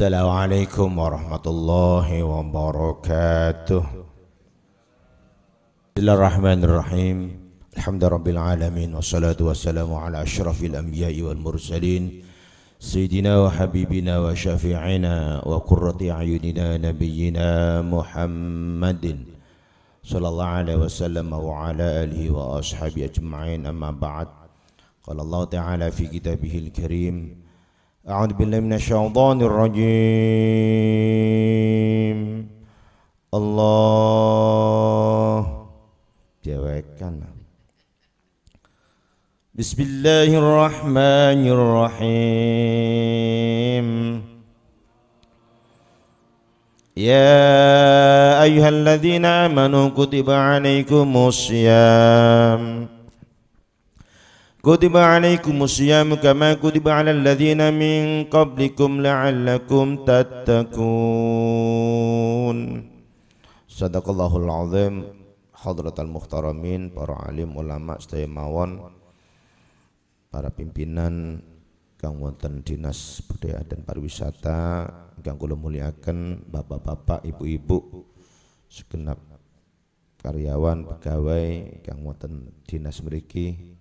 Assalamualaikum warahmatullahi wabarakatuh. Bismillahirrahmanirrahim. Alhamdulillahirabbil alamin wassalatu wassalamu ala asyrafil anbiya'i wal mursalin sayyidina wa habibina wa syafi'ina wa qurrati a'yunina nabiyyina Muhammadin sallallahu alaihi wasallam wa ala alihi wa ashabihi ajma'in, amma ba'd. Qala Allah ta'ala fi kitabihil karim, a'udzu billahi minasyaitonir rajim. Allah jawakan. Bismillahirrahmanirrahim. Ya ayyuhalladzina amanu kutiba alaikumussyam kama kutiba alal ladzina min qablikum la'allakum tattaqun. Sadaqallahul azim. Hadratal muhtaramin, para alim ulama sedaya mawon, para pimpinan kang wonten Dinas Budaya dan Pariwisata ingkang kula muliaken, bapak-bapak, ibu-ibu, segenap karyawan pegawai kang wonten dinas mriki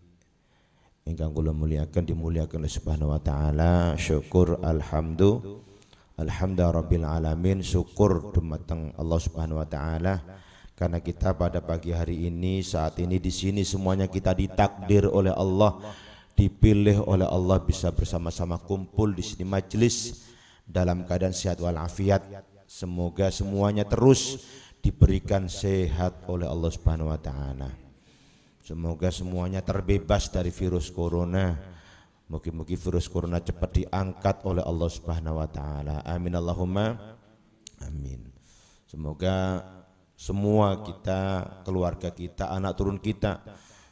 ingkang kula muliaken, dimuliaken oleh Subhanahu wa taala. Syukur alhamdulillah rabbil alamin, syukur dumateng Allah Subhanahu wa taala karena kita pada pagi hari ini, saat ini di sini semuanya kita ditakdir oleh Allah, dipilih oleh Allah bisa bersama-sama kumpul di sini majelis dalam keadaan sehat walafiat. Semoga semuanya terus diberikan sehat oleh Allah Subhanahu wa taala. Semoga semuanya terbebas dari virus corona. Mugi-mugi virus corona cepat diangkat oleh Allah Subhanahu wa taala. Amin Allahumma amin. Semoga semua kita, keluarga kita, anak turun kita,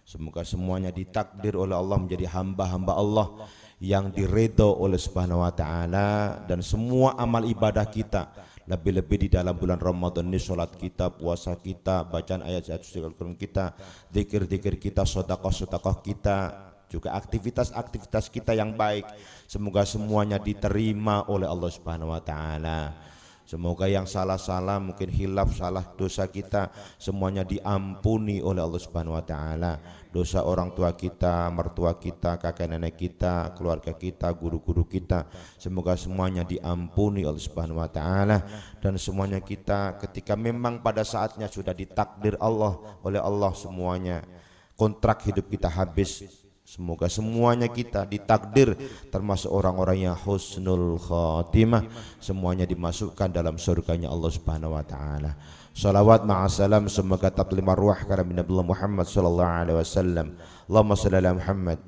semoga semuanya ditakdir oleh Allah menjadi hamba-hamba Allah yang diridho oleh Subhanahu wa taala, dan semua amal ibadah kita, lebih-lebih di dalam bulan Ramadan ini, sholat kita, puasa kita, bacaan ayat-ayat suci Al-Quran kita, zikir-zikir kita, sedekah-sedekah kita, juga aktivitas-aktivitas kita yang baik, semoga semuanya diterima oleh Allah Subhanahu wa taala. Semoga yang salah-salah, mungkin hilaf, salah dosa kita, semuanya diampuni oleh Allah Subhanahu wa taala. Dosa orang tua kita, mertua kita, kakek nenek kita, keluarga kita, guru-guru kita, semoga semuanya diampuni oleh Subhanahu wa taala. Dan semuanya kita ketika memang pada saatnya sudah ditakdir Allah oleh Allah, semuanya kontrak hidup kita habis, semoga semuanya kita ditakdir termasuk orang-orang yang husnul khatimah, semuanya dimasukkan dalam surganya Allah Subhanahu wa taala. Salawat ma'asalam semoga tatlim arwah karena Nabi Muhammad sallallahu alaihi wasallam. Allahumma shalli ala Muhammad.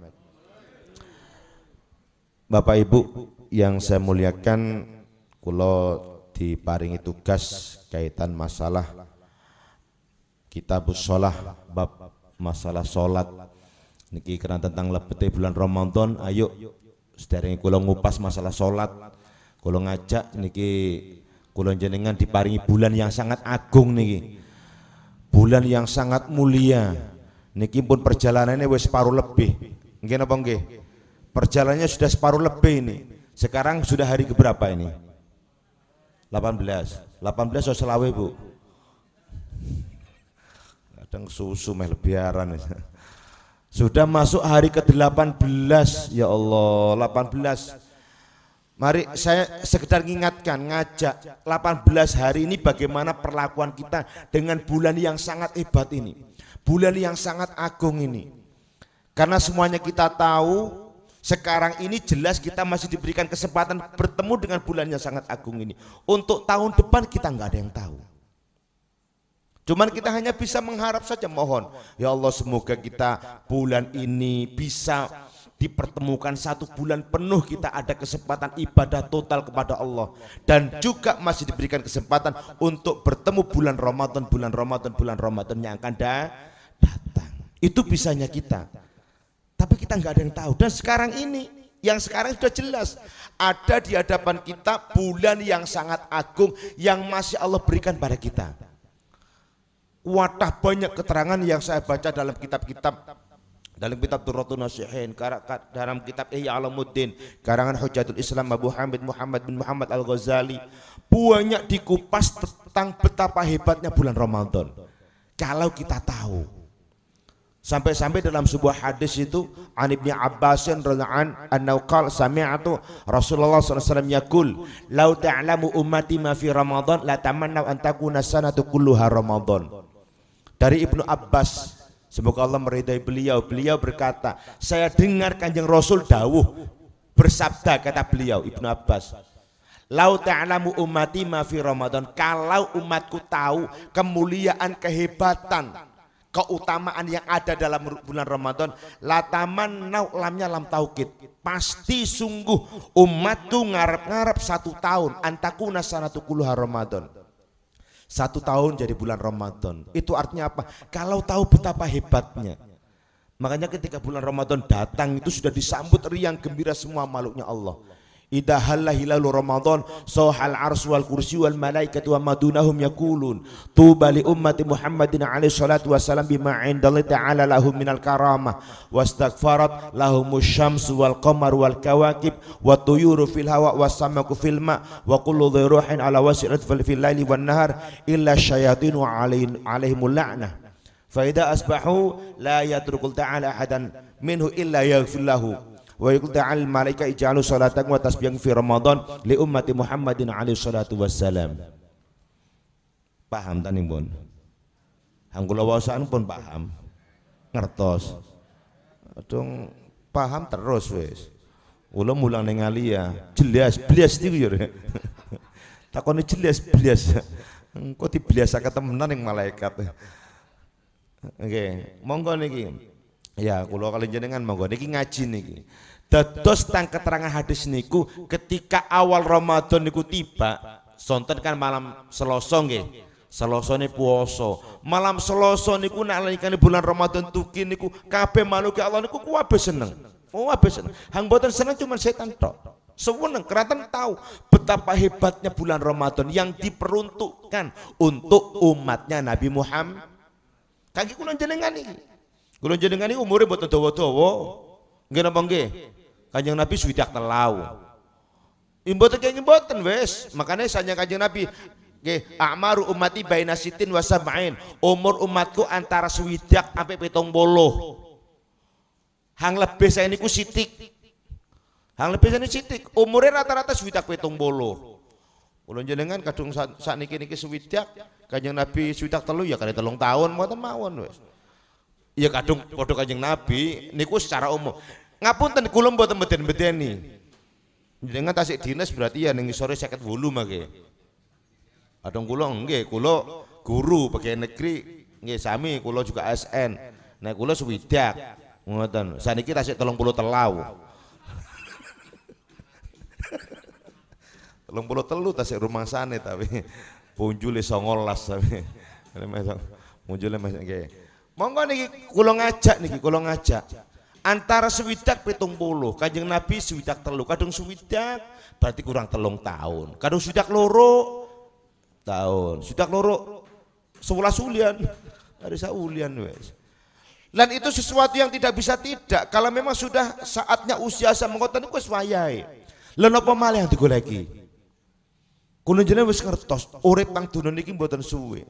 Bapak Ibu yang saya muliakan, kula diparingi tugas kaitan masalah kitabus shalah, bab masalah salat niki karena tentang lebete bulan Ramadan. Ayo sederenge kula ngupas masalah salat, kula ngajak niki kula jenengan diparingi bulan yang sangat agung niki, bulan yang sangat mulia niki, pun perjalanannya wis separuh lebih. Nggih napa nggih? Perjalanannya sudah separuh lebih ini. Sekarang sudah hari keberapa ini? 18 atau selawe Bu? Kadang susu meh lebiaran. Sudah masuk hari ke-18, ya Allah, 18. Mari saya sekedar mengingatkan, ngajak 18 hari ini bagaimana perlakuan kita dengan bulan yang sangat hebat ini, bulan yang sangat agung ini. Karena semuanya kita tahu sekarang ini jelas kita masih diberikan kesempatan bertemu dengan bulan yang sangat agung ini. Untuk tahun depan kita nggak ada yang tahu. Cuman kita hanya bisa mengharap saja, mohon ya Allah semoga kita bulan ini bisa dipertemukan satu bulan penuh, kita ada kesempatan ibadah total kepada Allah, dan juga masih diberikan kesempatan untuk bertemu bulan Ramadan yang akan datang. Itu bisanya kita, tapi kita nggak ada yang tahu. Dan sekarang ini, yang sekarang sudah jelas ada di hadapan kita bulan yang sangat agung yang masih Allah berikan pada kita. Wadah banyak keterangan yang saya baca dalam kitab-kitab dalam kitab Durratun Nasihin, dalam kitab Ihya Ulumuddin karangan Hujjatul Islam Abu Hamid Muhammad bin Muhammad Al-Ghazali, banyak dikupas tentang betapa hebatnya bulan Ramadan. Kalau kita tahu, sampai-sampai dalam sebuah hadis itu an Ibnu Abbas radhiyallahu anhu qala sami'tu Rasulullah sallallahu alaihi wasallam yaqul law ta'lamu ummati ma fi Ramadan la tamannaw an takuna sanatu kulluha Ramadan. Dari Ibnu Abbas, semoga Allah meridai beliau, beliau berkata, saya dengar Kanjeng Rasul dawuh bersabda, kata beliau Ibnu Abbas, lau ta'lamu ummati ma fi Ramadan, kalau umatku tahu kemuliaan, kehebatan, keutamaan yang ada dalam bulan Ramadan, lataman lamnya lam taukid, pasti sungguh umatku ngarep-ngarep 1 tahun antakuna sanatu kulluha Ramadan, 1 tahun jadi bulan Ramadan. Itu artinya apa? Kalau tahu betapa hebatnya. Makanya ketika bulan Ramadan datang itu sudah disambut riang gembira semua makhluknya Allah. Idza halla hilalu Ramadan sahal arsy wal kursi wal malaikatu wa madunahum yaqulun tuba li ummati Muhammadin alaihi salatu wasalam bima indallahi ta'ala lahum minal karamah wastaghfarat lahumus syamsu wal qamar wal kawakib wa tuyuru fil hawa was samaku fil ma wa kullu dhiruhin ala wasi'at fil laili wan nahar illa syayatinu alaihimul la'nah fa idza asbahu la yatrukul ta'ala ahadan minhu illa yaghfir lahu wa yaqul ta'al malaika ij'alu salatakum wa tasbihakum fi Ramadan li ummati Muhammadin alaihi salatu wassalam. Paham tani pun? Hang kula waosan pun paham. Ngertos. Dong paham terus wis. Kula mulang ning alia, jelas blas niku yo. Takone jelas blas. Engko dibiasakan temenan ning malaikat. Oke, monggo niki. Ya, kula kali jenengan monggo niki ngaji niki. Dados tang keterangan hadis niku ketika awal Ramadan niku tiba, sonten kan malam Selasa nggih. Selasane puasa. Malam Selasa niku nalikane bulan Ramadan tuki niku kabeh makhluk Allah niku kabeh seneng. Kabeh seneng. Hang boten seneng cuma setan tok. Seneng keratan tahu betapa hebatnya bulan Ramadan yang diperuntukkan untuk umatnya Nabi Muhammad. Kaki kula jenengan iki. Kula jenengan iki umure mboten dawa-dawa. Nggih napa nggih? Kanjeng Nabi swidak telau. Mboten kenging mboten wis. Makane sanya Kanjeng Nabi nggih, a'maru ummati baina sitin wa sab'in. Umur umatku antara swidak sampai 70. Hang lebih saya niku sithik. Hang lebih saya sithik. Umure rata-rata swidak 70. Kula jenengan kadung sakniki swidak, Kanjeng Nabi swidak telu ya kali 3 tahun mboten mawon wis. Ya kadung padha Kanjeng Nabi niku secara umum. Ngapunten kula mboten beden-bedeni. Jenengan tasik dinas berarti ya ning sore 58 mangke. Kadung kula nggih, kula guru pegawai negeri nggih sami, kula juga ASN. Nek kula swidak ngoten. Saniki tasik 30 telau. 33 tasik rumangsane tapi punjule 19 tapi. Munjule Mas nggih. Monggo niki kula ngajak antara swidak 70, Kanjeng Nabi swidak telu, kadung swidak berarti kurang 3 tahun, kadung swidak 2 tahun, swidak 2 11 ulian, ada saulian wes. Dan itu sesuatu yang tidak bisa tidak. Kalau memang sudah saatnya usia samengkoten niku wis wayahe. Lha napa malih yang digoleki? Kula jenengan wis ngertos, urip nang donya niki mboten suwe.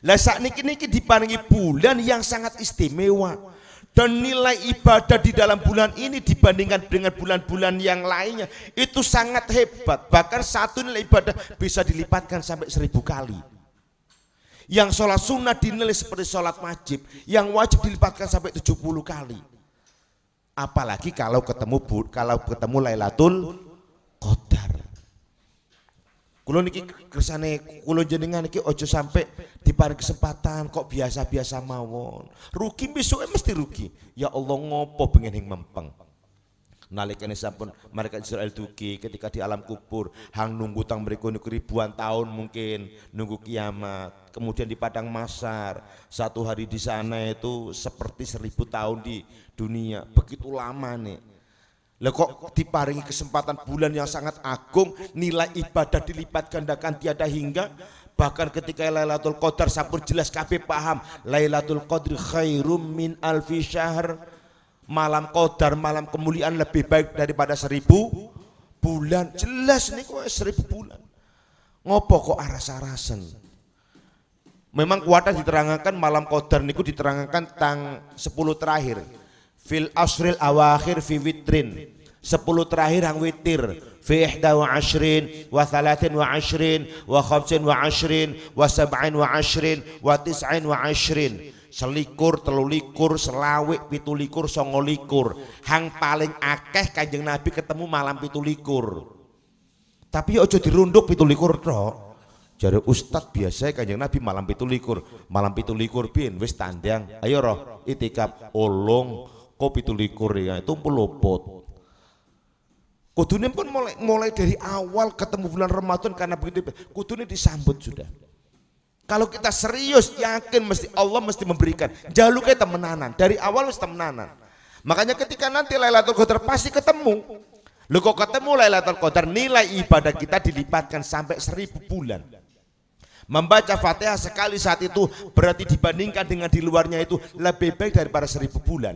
Lah sakniki niki diparingi bulan yang sangat istimewa. Dan nilai ibadah di dalam bulan ini dibandingkan dengan bulan-bulan yang lainnya itu sangat hebat. Bahkan satu nilai ibadah bisa dilipatkan sampai 1000 kali. Yang sholat sunnah dinilai seperti sholat wajib, yang wajib dilipatkan sampai 70 kali. Apalagi kalau ketemu Lailatul Qadar. Kulo niki kersane kulo jenengan niki ojo sampai diparing kesempatan kok biasa-biasa mawon. Rugi besok mesti rugi. Ya Allah ngopo pengen yang mempeng. Nalikane sampun malaikat Israel dugi ketika di alam kubur, hang nunggu tang mriku niku ribuan tahun mungkin nunggu kiamat. Kemudian di padang mahsyar, 1 hari di sana itu seperti 1000 tahun di dunia. Begitu lama nih. Lah kok diparingi kesempatan bulan yang sangat agung, nilai ibadah dilipat gandakan tiada hingga. Bahkan ketika Lailatul Qadar sampun jelas kabeh paham, Lailatul Qadri khairum min alfi syahr. malam qadar, malam kemuliaan lebih baik daripada 1000 bulan. Jelas nih kok 1000 bulan. Ngopo kok aras-arasen? Memang kuatnya diterangkan malam qadar niku diterangkan tang 10 terakhir. Fil asril awakhir fi witrin. 10 terakhir yang witir. Fi 21 wa 23 wa 25 wa 27 wa 29 selikur, telulikur, selawik, pitulikur, songolikur. Hang paling akeh Kanjeng Nabi ketemu malam pitulikur. Tapi ojo dirunduk pitulikur tok. Jare Ustad biasa Kanjeng Nabi malam pitulikur. Malam pitulikur bin wis tandang. Ayo roh itikaf olong kok pitulikur ya itu pelopot. Kudune pun mulai dari awal ketemu bulan Ramadan karena begitu kudune disambut sudah. Kalau kita serius yakin mesti Allah mesti memberikan. Jaluknya temenanan dari awal mesti temenanan. Makanya ketika nanti Lailatul Qadar pasti ketemu. Lu kok ketemu Lailatul Qadar nilai ibadah kita dilipatkan sampai 1000 bulan. Membaca Fatihah sekali saat itu berarti dibandingkan dengan di luarnya itu lebih baik daripada 1000 bulan.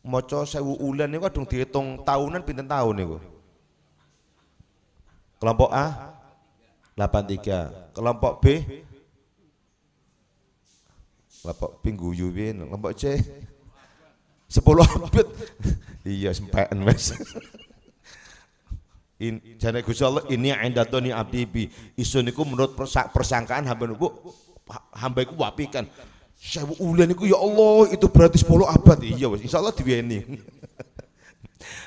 Maca 1000 ulan niku kadung dihitung tahunan pinten tahun niku. Kelompok A 83, kelompok B guyu piye, kelompok C 10 abad. Iya sempekan Mas. Jane Gusti Allah ini indatoni abdi bi isun niku menurut persangkaan hamba niku iku wapikan 1000 ulan niku ya Allah itu berarti 10 abad. Iya wis insyaallah diweni.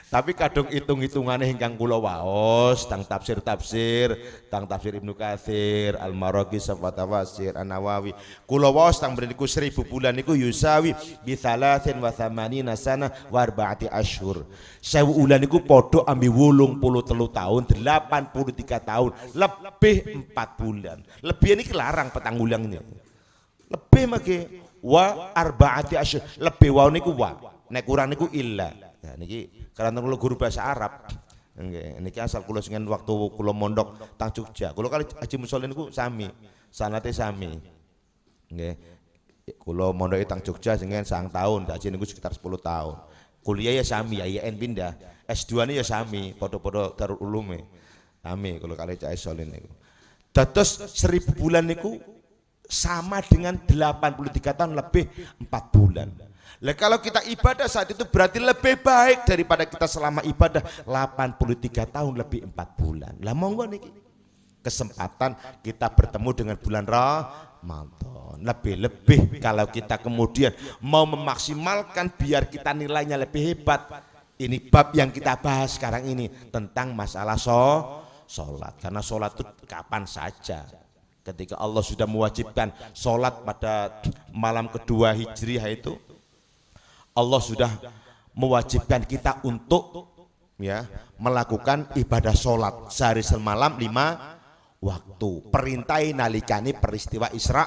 Tapi kadung hitung-hitungane ingkang kula waos tang tafsir Ibnu Katsir, Al-Maraqi, Tafsir An-Nawawi. Kula waos tang mriku 1000 bulan niku yusawi bi 83 sana wa 4 asyhur. 1000 bulan niku padha ambi 83 tahun, 83 tahun, lebih 4 bulan. Lebih ini larang petang ulangnya. Lebih make wa 4 asyhur. Lebih wa niku wa. Nek kurang niku illa. Ya niki karena kula guru bahasa Arab. Nggih, niki asal kula sing waktu kula mondok tang Jogja. Kula kali Haji Musolin niku sami, sanate sami. Nggih. Kula mondok tang Jogja sing 9 tahun, haji niku sekitar 10 tahun. Kuliah ya sami, IAIN pindah. S2 ya sami, padha-padha Darul Ulum. Sami kula kali Cak Solin niku. Dados 1000 bulan niku sama dengan 83 tahun lebih 4 bulan. Lah kalau kita ibadah saat itu berarti lebih baik daripada kita selama ibadah 83 tahun lebih 4 bulan. Lah monggo niki kesempatan kita bertemu dengan bulan Ramadan. Lebih-lebih kalau kita kemudian mau memaksimalkan biar kita nilainya lebih hebat. Ini bab yang kita bahas sekarang ini tentang masalah sholat. Karena sholat itu kapan saja. Ketika Allah sudah mewajibkan sholat pada malam kedua Hijriah itu, Allah sudah mewajibkan kita untuk ya melakukan ibadah sholat sehari semalam 5 waktu. Perintai nalikani peristiwa Isra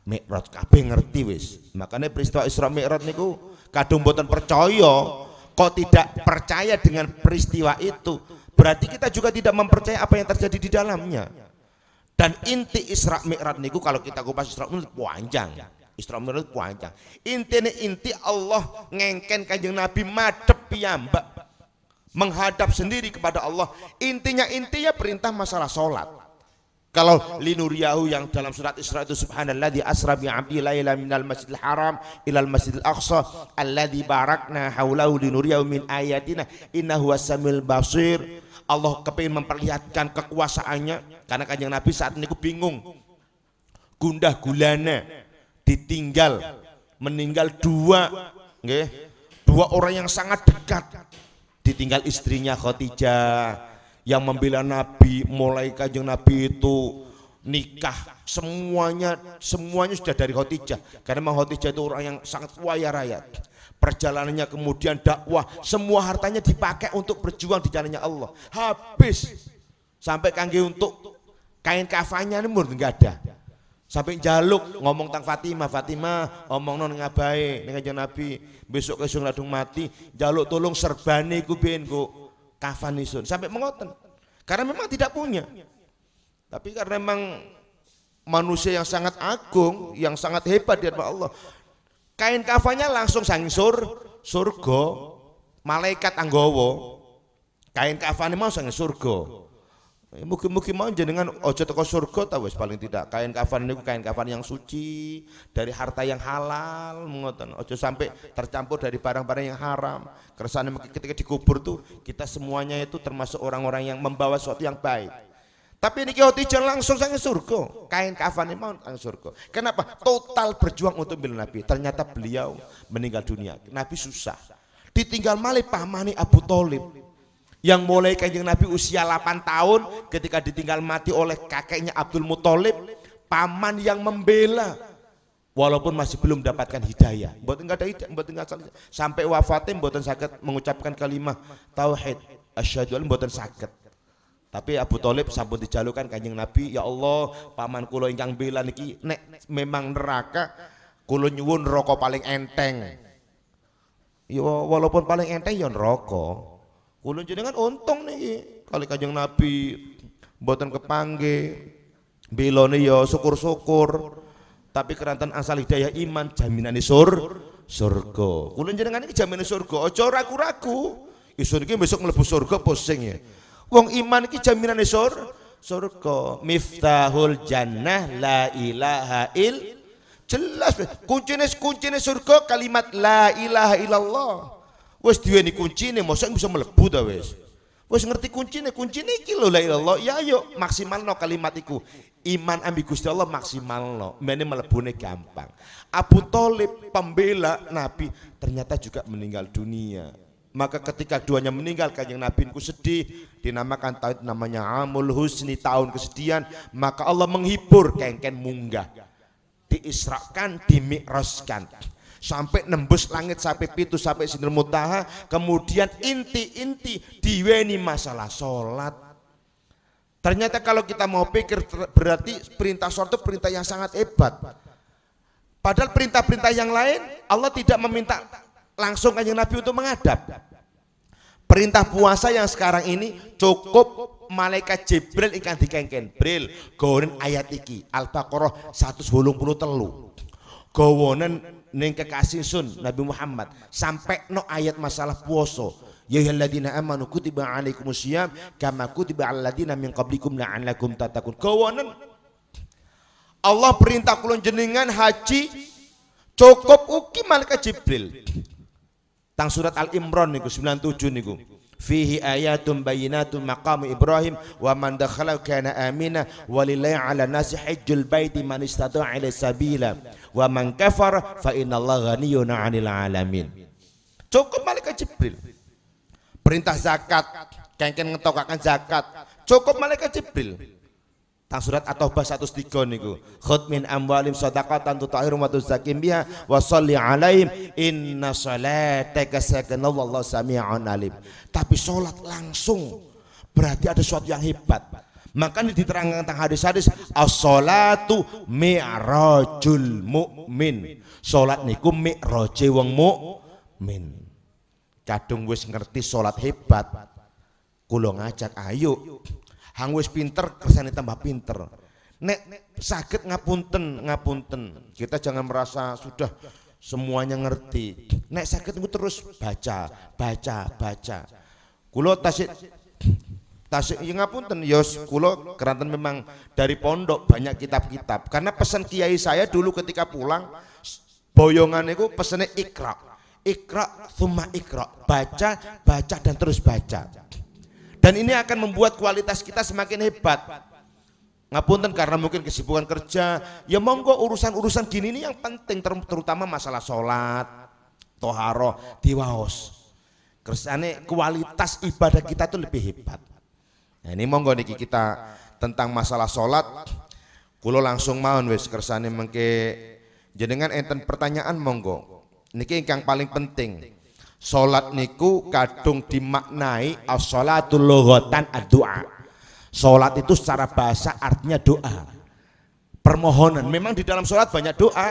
Mi'raj kabeh ngerti wis. Makanya peristiwa Isra Mi'raj niku kadung mboten percaya. Kok tidak percaya dengan peristiwa itu, berarti kita juga tidak mempercayai apa yang terjadi di dalamnya. Dan inti Isra Mi'raj niku kalau kita kupas Isra Mi'raj panjang. Isra Mi'raj panjang. Inti Allah ngengken Kanjeng Nabi madhep piyambak menghadap sendiri kepada Allah. Intinya perintah masalah sholat. Kalau linuriyahu yang dalam surat Isra itu subhanalladzi asra bi 'abdi lailan minal masjidil haram ilal masjidil aqsa alladzi barakna haulahu linuriyahu min ayatina innahu was-samiul basir. Allah kepingin memperlihatkan kekuasaannya karena Kanjeng Nabi saat ini bingung, gundah gulana, meninggal dua orang yang sangat dekat. Ditinggal istrinya Khadijah yang membela Nabi, mulai Kanjeng Nabi itu nikah semuanya sudah dari Khadijah karena memang Khadijah itu orang yang sangat kaya raya. Perjalanannya kemudian dakwah, semua hartanya dipakai untuk berjuang di jalannya Allah. Habis sampai kangge untuk kain kafannya nemur enggak ada. Sampai jaluk ngomong tentang Fatimah omong non ngabai dengan Kanjeng Nabi besok kesung ladung mati jaluk tolong serbane ku ben ku kafan isun sampai mengoten karena memang tidak punya. Tapi karena memang manusia yang sangat agung, yang sangat hebat di hadapan Allah, Kain kafannya langsung saking surga, malaikat anggawa. Kain kafane mau saking surga. Mugi-mugi mau jenengan ojo teko surga ta wis paling tidak kain kafan niku kain kafan yang suci dari harta yang halal ngoten. Ojo sampai tercampur dari barang-barang yang haram. Kersane ketika dikubur tuh kita semuanya itu termasuk orang-orang yang membawa sesuatu yang baik. Tapi niki otijan langsung sange surga. Kain kafan mau sange surga. Kenapa? Total berjuang untuk bela Nabi. Ternyata beliau meninggal dunia. Nabi susah. Ditinggal malih pamane Abu Thalib. Yang mulai Kanjeng Nabi usia 8 tahun ketika ditinggal mati oleh kakeknya Abdul Muthalib, paman yang membela walaupun masih belum dapatkan hidayah. Mboten enggak ada hidayah, mboten sampai wafatnya mboten saged mengucapkan kalimat tauhid asyhadu an mboten saged. Tapi Abu Thalib sampun dijalukan Kanjeng Nabi, ya Allah, paman kula ingkang bela niki nek memang neraka kula nyuwun neraka paling enteng. Ya walaupun paling enteng ya neraka. Kula jenengan untung niki kali Kanjeng Nabi mboten kepanggih belone ya syukur-syukur tapi keranten asal hidayah iman jaminane surga. Kula jenengan iki jaminane surga, aja ragu-ragu. Isun iki besok mlebu surga pusing ya. Wong iman iki jaminane surga. Miftahul jannah la ilaha il. Jelas kuncine surga kalimat la ilaha illallah. Wes duweni kuncine mosok bisa mlebu ta wis. Wes ngerti kuncine iki lho la ilallah. Ya ayo maksimalno kalimat iku. Iman ambi Gusti Allah maksimalno. Mene mlebune gampang. Abu Thalib pembela Nabi ternyata juga meninggal dunia. Maka ketika keduanya meninggal Kanjeng Nabi ku sedih, dinamakan tahun namanya Amul Husni, tahun kesedihan. Maka Allah menghibur kengken munggah. Diisrakan, dimi'rajkan. Sampai nembus langit sampai pitu sampai Sidrul Muntaha, kemudian inti diweni masalah sholat. Ternyata kalau kita mau pikir berarti perintah sholat itu perintah yang sangat hebat. Padahal perintah-perintah yang lain Allah tidak meminta langsung Kanjeng Nabi untuk menghadap. Perintah puasa yang sekarang ini cukup malaikat Jibril ingkang dikengken. Jibril gawonen ayat iki Al-Baqarah 183. Gawonen ning kekasih sun Nabi Muhammad sampai no ayat masalah puasa. Ya ayyuhalladzina amanu kutiba alaikumusiyam kama kutiba alal ladzina min qablikum la'allakum tattaqun. Kawanen Allah perintah kula jenengan haji cukup ugi malaikat Jibril. Tang surat Al-Imran niku 97 niku. Fihi ayatun bayyinatun maqam Ibrahim wa man dakhala kana amina walillahi 'ala nasi hajjul baiti man istata'a ila sabila wa man kafara fa innallaha ghaniyyun 'anil 'alamin. Cukup malaikat Jibril. Perintah zakat, kengken ngetokaken zakat, cukup malaikat Jibril. Tang surat At-Taubah 103 niku. Khudh min amwalim shadaqatan tutahhirum wa tuzakkim biha wa sholli 'alaihim inna sholataka sakanun wallahu sami'un alim. Tapi sholat langsung berarti ada sesuatu yang hebat. Makanya diterangkan tentang hadis-hadis as-sholatu mi'rajul mu'min. Sholat niku mi'raje wong mukmin. Kadung wis ngerti sholat hebat, kula ngajak ayo hang wis pinter kersane tambah pinter. Nek saged ngapunten kita jangan merasa sudah semuanya ngerti. Nek saged terus baca. Kula tasik ya ngapunten yos kula keranten memang dari pondok banyak kitab-kitab. Karena pesan kiai saya dulu ketika pulang boyongan itu pesene ikra thumma ikra, baca dan terus baca. Dan ini akan membuat kualitas kita semakin hebat. Ngapunten karena mungkin kesibukan kerja, ya monggo urusan-urusan gini ini yang penting, terutama masalah sholat, toharoh, diwaos. Kersane kualitas ibadah kita tuh lebih hebat. Nah ini monggo niki kita tentang masalah sholat. Kulo langsung mawon wis kersane mengke jenengan enten pertanyaan monggo. Niki yang paling penting. Sholat niku kadung dimaknai as-sholatul lughatan ad-du'a. Sholat itu secara bahasa artinya doa, permohonan. Memang di dalam sholat banyak doa.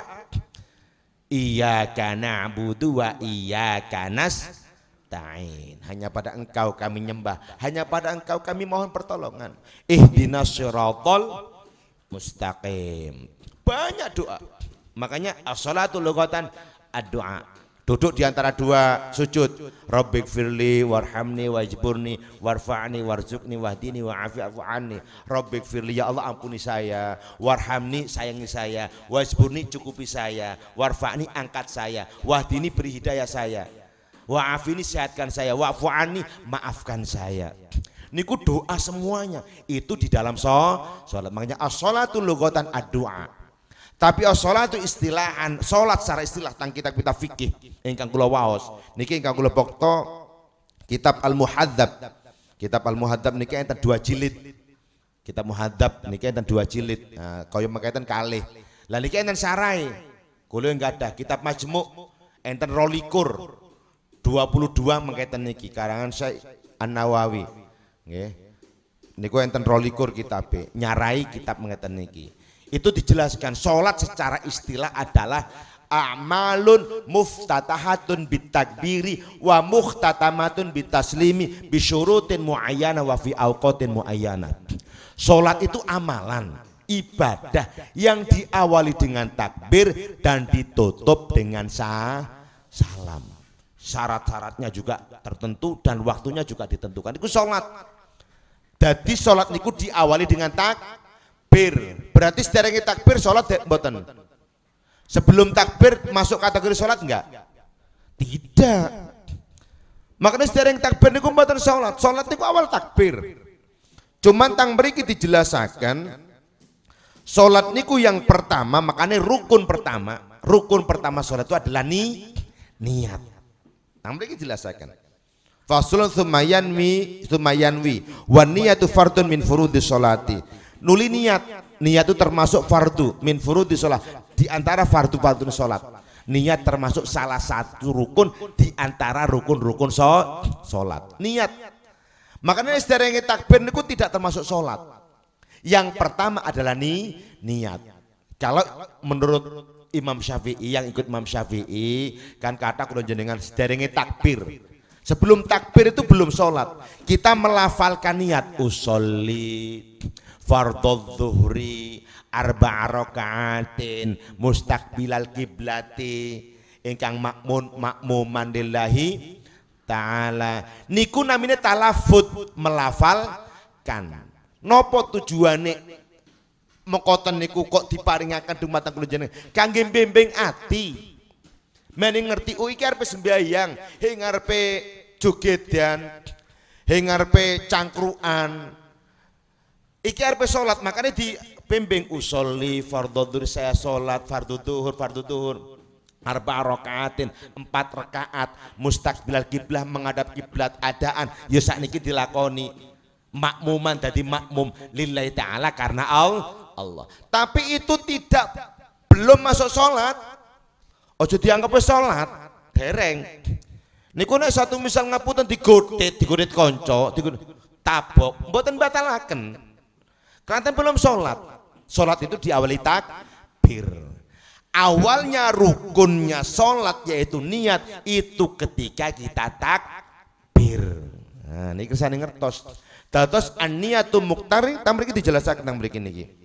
Iyyaka na'budu wa iyyaka nasta'in. Hanya pada engkau kami nyembah, hanya pada engkau kami mohon pertolongan. Ihdinas siratal mustaqim. Banyak doa. Makanya as-sholatul lughatan ad-du'a. Duduk di antara dua sujud. Rabbik firli warhamni wajburni warfa'ni warzuqni wahdini wa'afi'afu anni. Rabbik firli, ya Allah ampuni saya, warhamni sayangi saya, wajburni cukupi saya, warfa'ni angkat saya, wahdini beri hidayah saya, wa'afini sehatkan saya, wa'afu anni maafkan saya. Niku doa semuanya itu di dalam sholat. Makanya as-sholatu lughatan ad-du'a. Tapi as-sholatu istilahan, sholat secara istilah tang kitab-kitab fikih ingkang kula waos niki ingkang kula bokto kitab Al-Muhadzab. Kitab Al-Muhadzab niki enten 2 jilid. Kitab Muhadzab niki enten 2 jilid. Nah, kaya mekaten kalih. Lah niki enten sarai. Kula gadah kitab Majmu' enten 22 mekaten niki karangan Syekh An-Nawawi. Nggih. Niku enten 22 kitabe, nyarai kitab mekaten niki. Itu dijelaskan sholat secara istilah adalah a'malun muftatahatun bitakbiri wa muhtatamatun bitaslimi bisyurutin muayyana wa fi awqatin muayyana. Sholat itu amalan, ibadah yang diawali dengan takbir dan ditutup dengan salam. Syarat-syaratnya juga tertentu dan waktunya juga ditentukan. Itu sholat. Jadi sholat niku diawali dengan takbir. Berarti sederenge takbir sholat mboten. Sebelum takbir masuk kategori sholat enggak? Tidak. Makanya sederenge takbir niku mboten sholat. Sholat niku awal takbir. Cuman tang mriki dijelasaken sholat niku yang pertama, makanya rukun pertama sholat itu adalah niat. Tang mriki dijelasaken. Faslun tsumma yanwi wa niyatu fardun min furudis sholati. Nuli niat itu termasuk fardu min furudhi sholat, di antara fardu-fardu sholat. Niat termasuk salah satu rukun di antara rukun-rukun sholat. Niat. Makanya sederenge takbir niku tidak termasuk sholat. Yang pertama adalah niat. Kalau menurut Imam Syafi'i, yang ikut Imam Syafi'i kan kata kulo jenengan sederenge takbir. Sebelum takbir itu belum sholat. Kita melafalkan niat usolli fardhu zuhri arba'a raka'atin mustaqbilal kiblati ingkang makmuman lillahi ta'ala. Niku namine talafut, melafalkan. Nopo tujuane mengkoten niku kok diparingaken dumateng kula jenengan kangge bimbing ati. Mene ngerti iki arepe sembahyang, he ngarepe jogedan, he ngarepe cangkruan. Iki arepe sholat, makanya dibimbing usolli fardhu dhuhr, saya sholat fardhu dhuhr arba rakaatin 4 rakaat mustaqbilal kiblah, menghadap kiblat adaan ya sakniki dilakoni makmuman, dadi makmum lillahi ta'ala karena Allah. Tapi itu belum masuk sholat. Ojo dianggap sholat dereng. Niku nek satu misal ngapunten digodet kanca, tabok mboten batalaken. Karena belum sholat. Sholat itu diawali takbir. Awalnya rukunnya sholat yaitu niat itu ketika kita takbir. Nah, ini kersane ngertos. Dados an-niyatu muqtari tamriki dijelasaken teng mriki niki.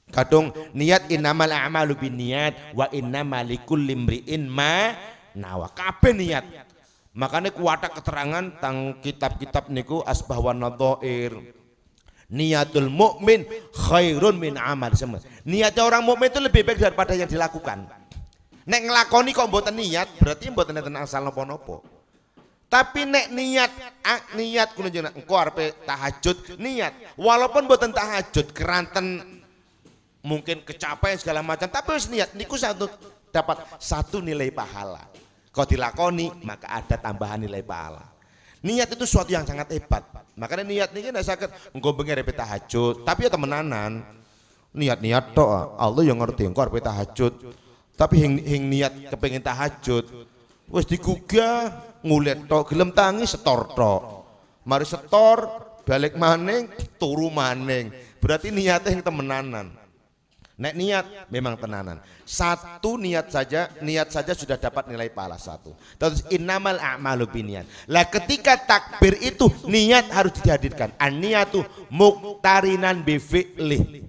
Kadung niat innamal a'malu binniyat wa innamal likulli imri'in ma nawa. Kabeh niat. Makanya kuwata keterangan tang kitab-kitab niku Asbah wan Nadhair. Niatul mukmin khairun min amal. Niatnya orang mukmin itu lebih baik daripada yang dilakukan. Nek ngelakoni kok mboten niat, berarti mboten enten asal napa-napa. Tapi nek niat kulo jenengan engko arepe tahajud niat, walaupun mboten tahajud keranten mungkin kecapean segala macam, tapi wis niat niku dapat satu nilai pahala. Kau dilakoni maka ada tambahan nilai pahala. Niat itu suatu yang sangat hebat. Makanya niat niki nek saged engko bengi arepe tahajud, tapi ya temenanan. Niat-niat tok, Allah yang ngerti engko arepe tahajud. Tapi hing niat kepengin tahajud, wis digugah ngulet tok, gelem tangi setor tok. Mari setor, balik maning, turu maning. Berarti niatnya yang temenanan. Nek niat memang tenanan. Satu niat saja sudah dapat nilai pahala satu. Terus innamal a'malu binniyat. Lah ketika takbir itu niat harus dihadirkan. An-niyatu muqtarinan bi fi'lih.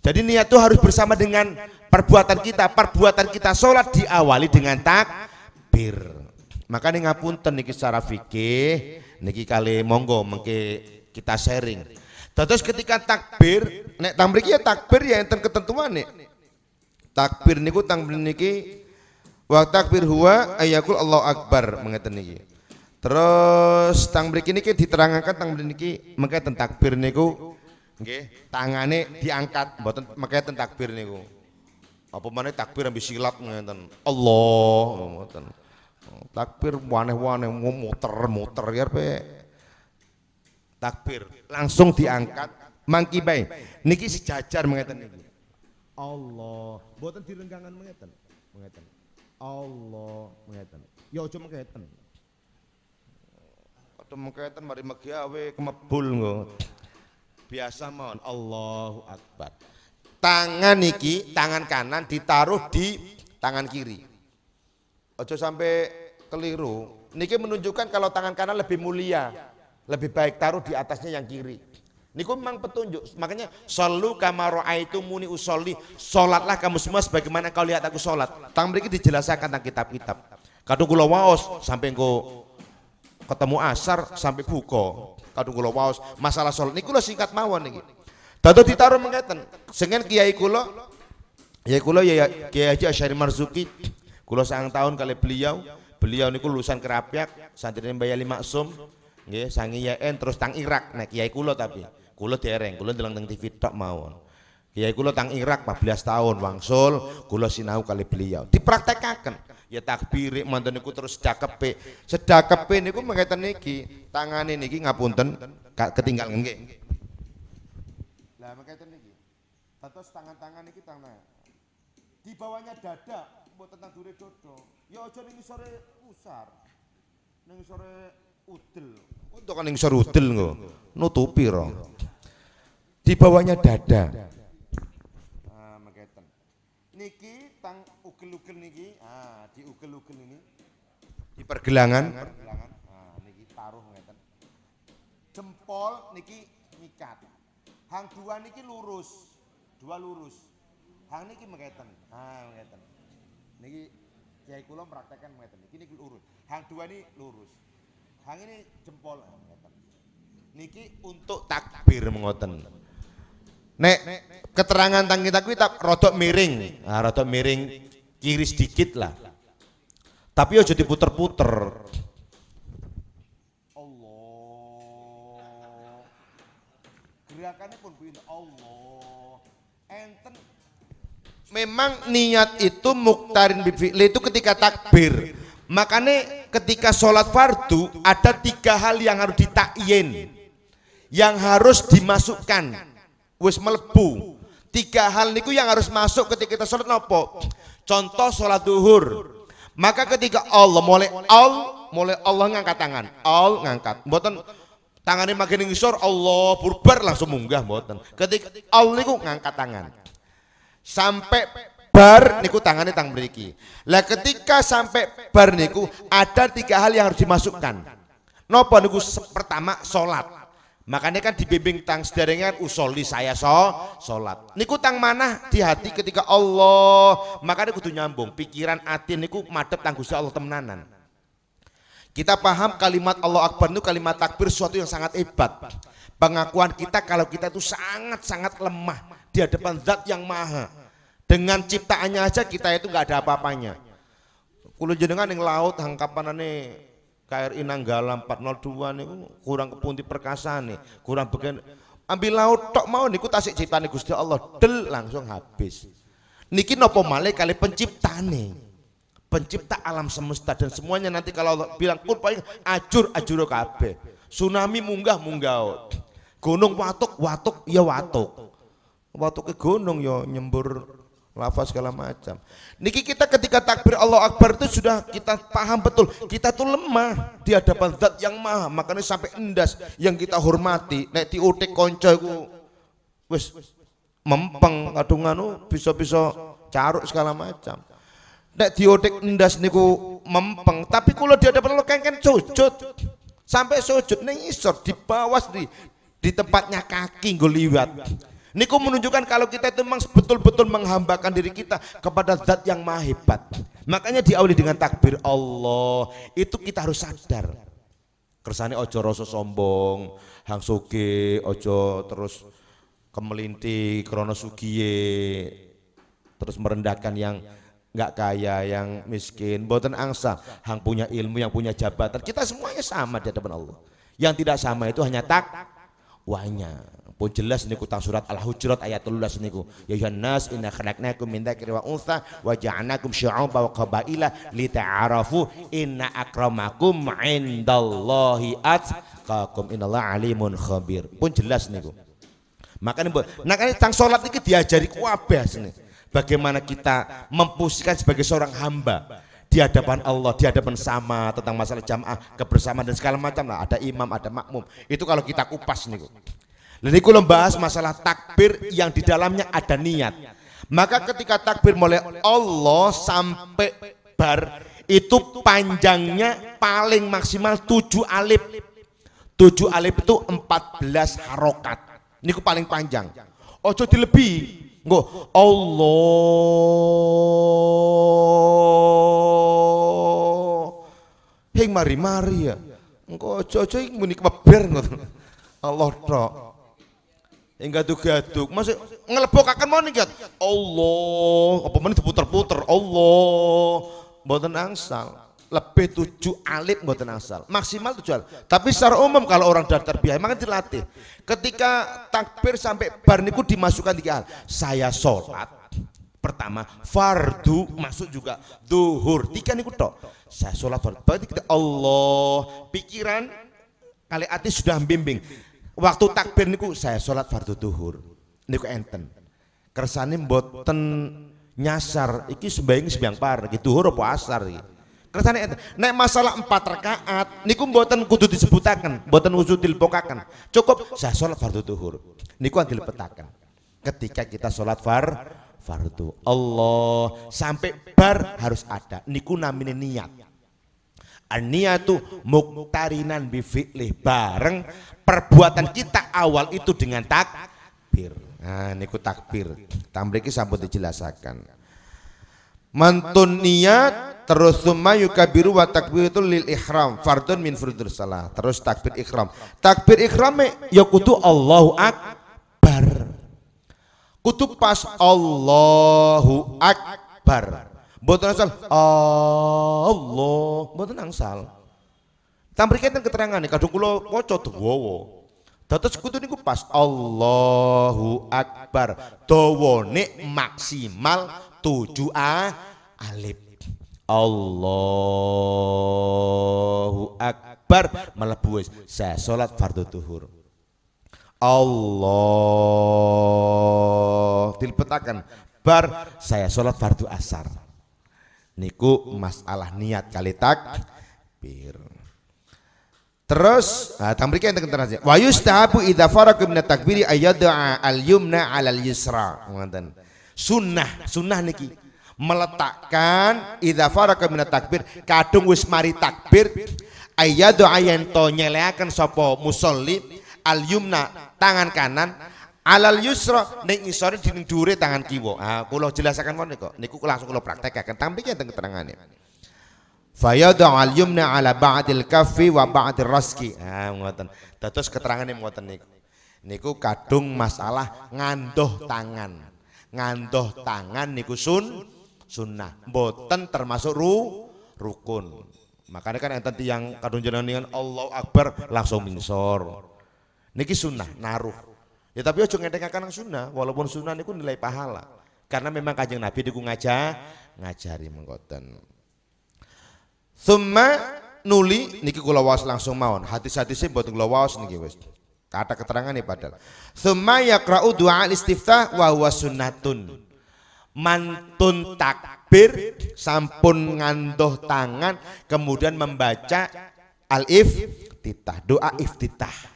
Jadi niat itu harus bersama dengan perbuatan kita sholat diawali dengan takbir. Makanya ngapunten niki secara fikih niki kali monggo mengke kita sharing. Terus ketika takbir, nek tang mriki ya takbir ya enten ketentuan nih. Takbir niku tang niki wa takbir huwa ayakul Allahu akbar mengeten niki. Terus tang mriki niki diterangaken tang mriki mengke takbir niku nggih tangane diangkat mboten mengke takbir niku. Apa maneh takbir ambil silat ngeten. Allah ngoten. Takbir waneh-waneh muter-muter ya pe. Takbir langsung diangkat mangkibai. Niki sejajar mengeten niki. Allah, mboten direnggangan mengeten. Mengeten. Allah mengeten. Ya aja mengeten. Kadang mengeten mari megawe kemebul nggo. Biasa mawon Allahu Akbar. Tangan niki, tangan kanan ditaruh di tangan kiri. Ojo sampai keliru. Niki menunjukkan kalau tangan kanan lebih mulia, lebih baik taruh di atasnya yang kiri. Niku memang petunjuk. Makanya shollu kama ra'aitumuni usolli. Salatlah kamu semua sebagaimana kau lihat aku salat. Tang mriki dijelaskan tentang kitab-kitab. Kadung kula waos sampai engko ketemu asar sampai buka. Kadung kula waos masalah salat niku lho singkat mawon niki. Dado ditaruh mengeten. Sengen kiai kula ya Kiai Haji Asy'ari Marzuki. Kula 9 tahun kali beliau niku lulusan Kerapiak, santrine Mbah Yali Maksum, nggih sangi YN terus tang Irak. Nah kiai kula tapi kula dereng, kula ndeleng teng TV tok mawon. Kiai kula tang Irak 14 tahun wangsul, kula sinau kali beliau. Dipraktekaken. Ya takbir manten niku terus sedakepe niku mengeten niki, tangane niki ngapunten ketinggal nggih. Lah mengeten niki. Terus tangan-tangan niki tangan. Di bawahnya dada buat tentang dure dodo. Ya aja ning sore usar. Ning sore udel. Untuk kan ning sore udel nggo. Nutupi ro. Di bawahnya dada. Nah, mengeten. Niki tang ugel-ugel niki. Ah, di ugel-ugel ini. Di pergelangan. Nah, niki taruh ngeten. Jempol niki ngikat. Hang dua niki lurus. Dua lurus. Hang niki mengeten. Ah, mengeten. Niki kiai kula praktekkan mengeten. Niki lurus. Hang dua ini lurus. Hang ini jempol mengeten. Niki untuk takbir mengoten. Nek keterangan tang kitab rodok miring. Nah, rodok miring kiri sedikit lah. Tapi aja diputer-puter. Allah. Gerakannya pun begini. Allah. Enten memang niat itu muktarin bifi'li itu ketika takbir. Makanya ketika sholat fardu ada 3 hal yang harus ditakyin, yang harus dimasukkan. Wis melebu. 3 hal niku yang harus masuk ketika kita sholat nopo. Contoh sholat duhur. Maka ketika Allah mulai Allah ngangkat tangan. Allah ngangkat. Mboten tangannya makin ngisor Allah burbar langsung munggah mboten. Ketika Allah niku ngangkat tangan. Sampai bar niku tangannya tang mriki. Lah ketika sampai bar niku ada 3 hal yang harus dimasukkan. Napa niku pertama salat. Makanya kan dibimbing tang sederengan usolli saya salat. Niku tang manah di hati ketika Allah. Makanya kudu nyambung pikiran ati niku madhep tang Gusti Allah temenanan. Kita paham kalimat Allah Akbar itu kalimat takbir sesuatu yang sangat hebat. Pengakuan kita kalau kita itu sangat-sangat lemah di hadapan zat yang maha. Dengan ciptaannya aja kita itu nggak ada apa-apanya. Kulo jenengan ning laut hangkapanane KRI Nanggala 402 niku kurang kepunti perkasane, kurang bagian ambil laut tok mau niku tasik ciptane Gusti Allah del langsung habis. Niki napa malih kali penciptane. Pencipta alam semesta dan semuanya nanti kalau Allah bilang pun paling ajur kabeh. Tsunami munggah. Gunung watuk ya watuk. Watuke gunung ya nyembur lava segala macam. Niki kita ketika takbir Allah Akbar itu sudah kita paham betul kita tuh lemah di hadapan zat yang maha, makanya sampai endas yang kita hormati nek diutik konco iku wis mempeng kadung bisa-bisa caruk segala macam. Nek diutik endas niku mempeng, tapi kula di hadapan Allah kan sujud. Sampai sujud ning isor di bawah di tempatnya kaki nggo liwat. Niku menunjukkan kalau kita itu memang betul-betul menghambakan diri kita kepada zat yang maha hebat. Makanya diawali dengan takbir Allah. Itu kita harus sadar. Kersane ojo rasa sombong, hang soge, ojo terus kemelinti krono sugiye, terus merendahkan yang nggak kaya, yang miskin, boten angsa, hang punya ilmu, yang punya jabatan. Kita semuanya sama di hadapan Allah. Yang tidak sama itu hanya takwanya. Pun jelas niku tang surat Al-Hujurat ayat 13 niku. Ya ayuhan nas inna khalaqnakum min dzakari wa untha wa ja'alnakum syu'uban wa qabaila lita'arafu inna akramakum 'indallahi atqakum innallaha alimun khabir. Pun jelas niku. Makanya tang salat iki diajari kabeh sini. Bagaimana kita memposisikan sebagai seorang hamba di hadapan Allah, di hadapan sama, tentang masalah jamaah, kebersamaan dan segala macam lah. Ada imam, ada makmum. Itu kalau kita kupas niku. Lalu aku membahas masalah takbir yang di dalamnya ada niat. Maka ketika takbir mulai Allah sampai bar itu panjangnya paling maksimal 7 alif. 7 alif itu 14 harokat. Ini paling panjang. Ojo dilebih. Nggo Allah. Hing mari-mari ya. Engko ojo muni keber ngoten. Allah tok. Gaduk-gaduk, masih ngelebokaken mon iki. Allah, apa meneh diputer-puter. Allah, mboten angsal. Lebih 7 alif mboten angsal. Maksimal 7 alif. Tapi secara umum kalau orang sudah terbiasa, makanya dilatih. Ketika takbir sampai bar niku dimasukkan 3 hal. Saya sholat pertama, fardu masuk juga, zuhur 3 niku tok. Saya sholat fardu. Berarti kita Allah, pikiran kali hati sudah membimbing. Waktu takbir niku saya sholat fardu zuhur niku enten. Kersane mboten nyasar iki sembayang par iki zuhur apa asar iki. Kersane enten. Nek masalah 4 rakaat niku mboten kudu disebutaken, mboten usah dilebokaken. Cukup saya sholat fardu zuhur. Niku an dilepetaken. Ketika kita sholat fardu Allah sampai bar harus ada. Niku namine niat. An-niyatu muqtarinan bi fi'lih, bareng perbuatan kita awal itu dengan takbir. Nah niku takbir. Tamriki sampun dijelasaken. Mantun niat terus summa yukabiru wa takbir itu lil ihram fardun min furudus salah. Terus takbir ihram. Takbir ihram ya kudu Allahu akbar. Kudu pas Allahu akbar. Mboten asal Allah, mboten angsal. Tamriki enten keterangane kadung kula waca dawa. Dados kudu niku pas Allahu akbar. Dawane maksimal 7 alif. Allahu akbar mlebu wis saya salat fardhu zuhur. Allah dilpetaken bar saya salat fardhu asar. Niku masalah niat kali takbir. Terus tamriki enten terus. Wa yustahabu idza faraqa min takbiri ayyad'a al-yumna 'ala al-yusra. Ngoten. Sunnah niki meletakkan idza faraqa min takbir kadung wis mari takbir ayyad'a yen to nyeleaken sapa musolli al-yumna tangan kanan alal yusra ning isore dining dhuwure tangan kiwa. Kula jelasaken mawon niku langsung kula praktekaken tamriki enten keterangane. Fayad'u al-yumna ala ba'dil kaffi wa ba'dir raski. Ngoten. Dados keterangane ngoten niku. Niku kadung masalah ngandoh tangan. Ngandoh tangan niku sunnah. Mboten termasuk rukun. Makanya kan enten tiyang kadung jenengan Allahu Akbar langsung mingsor. Niki sunnah naruh. Ya tapi ojo ngedekaken sunnah, walaupun sunnah niku nilai pahala. Karena memang Kanjeng Nabi niku ngajari mengkoten. Summa nuli niki kula waos langsung mawon. Hadis-hadise mboten kula waos niki wis. Kata keterangan nih padahal. Summa yaqra'u du'a al-istiftah wa huwa sunnatun. Mantun takbir sampun ngandoh tangan kemudian membaca al-iftitah, doa iftitah.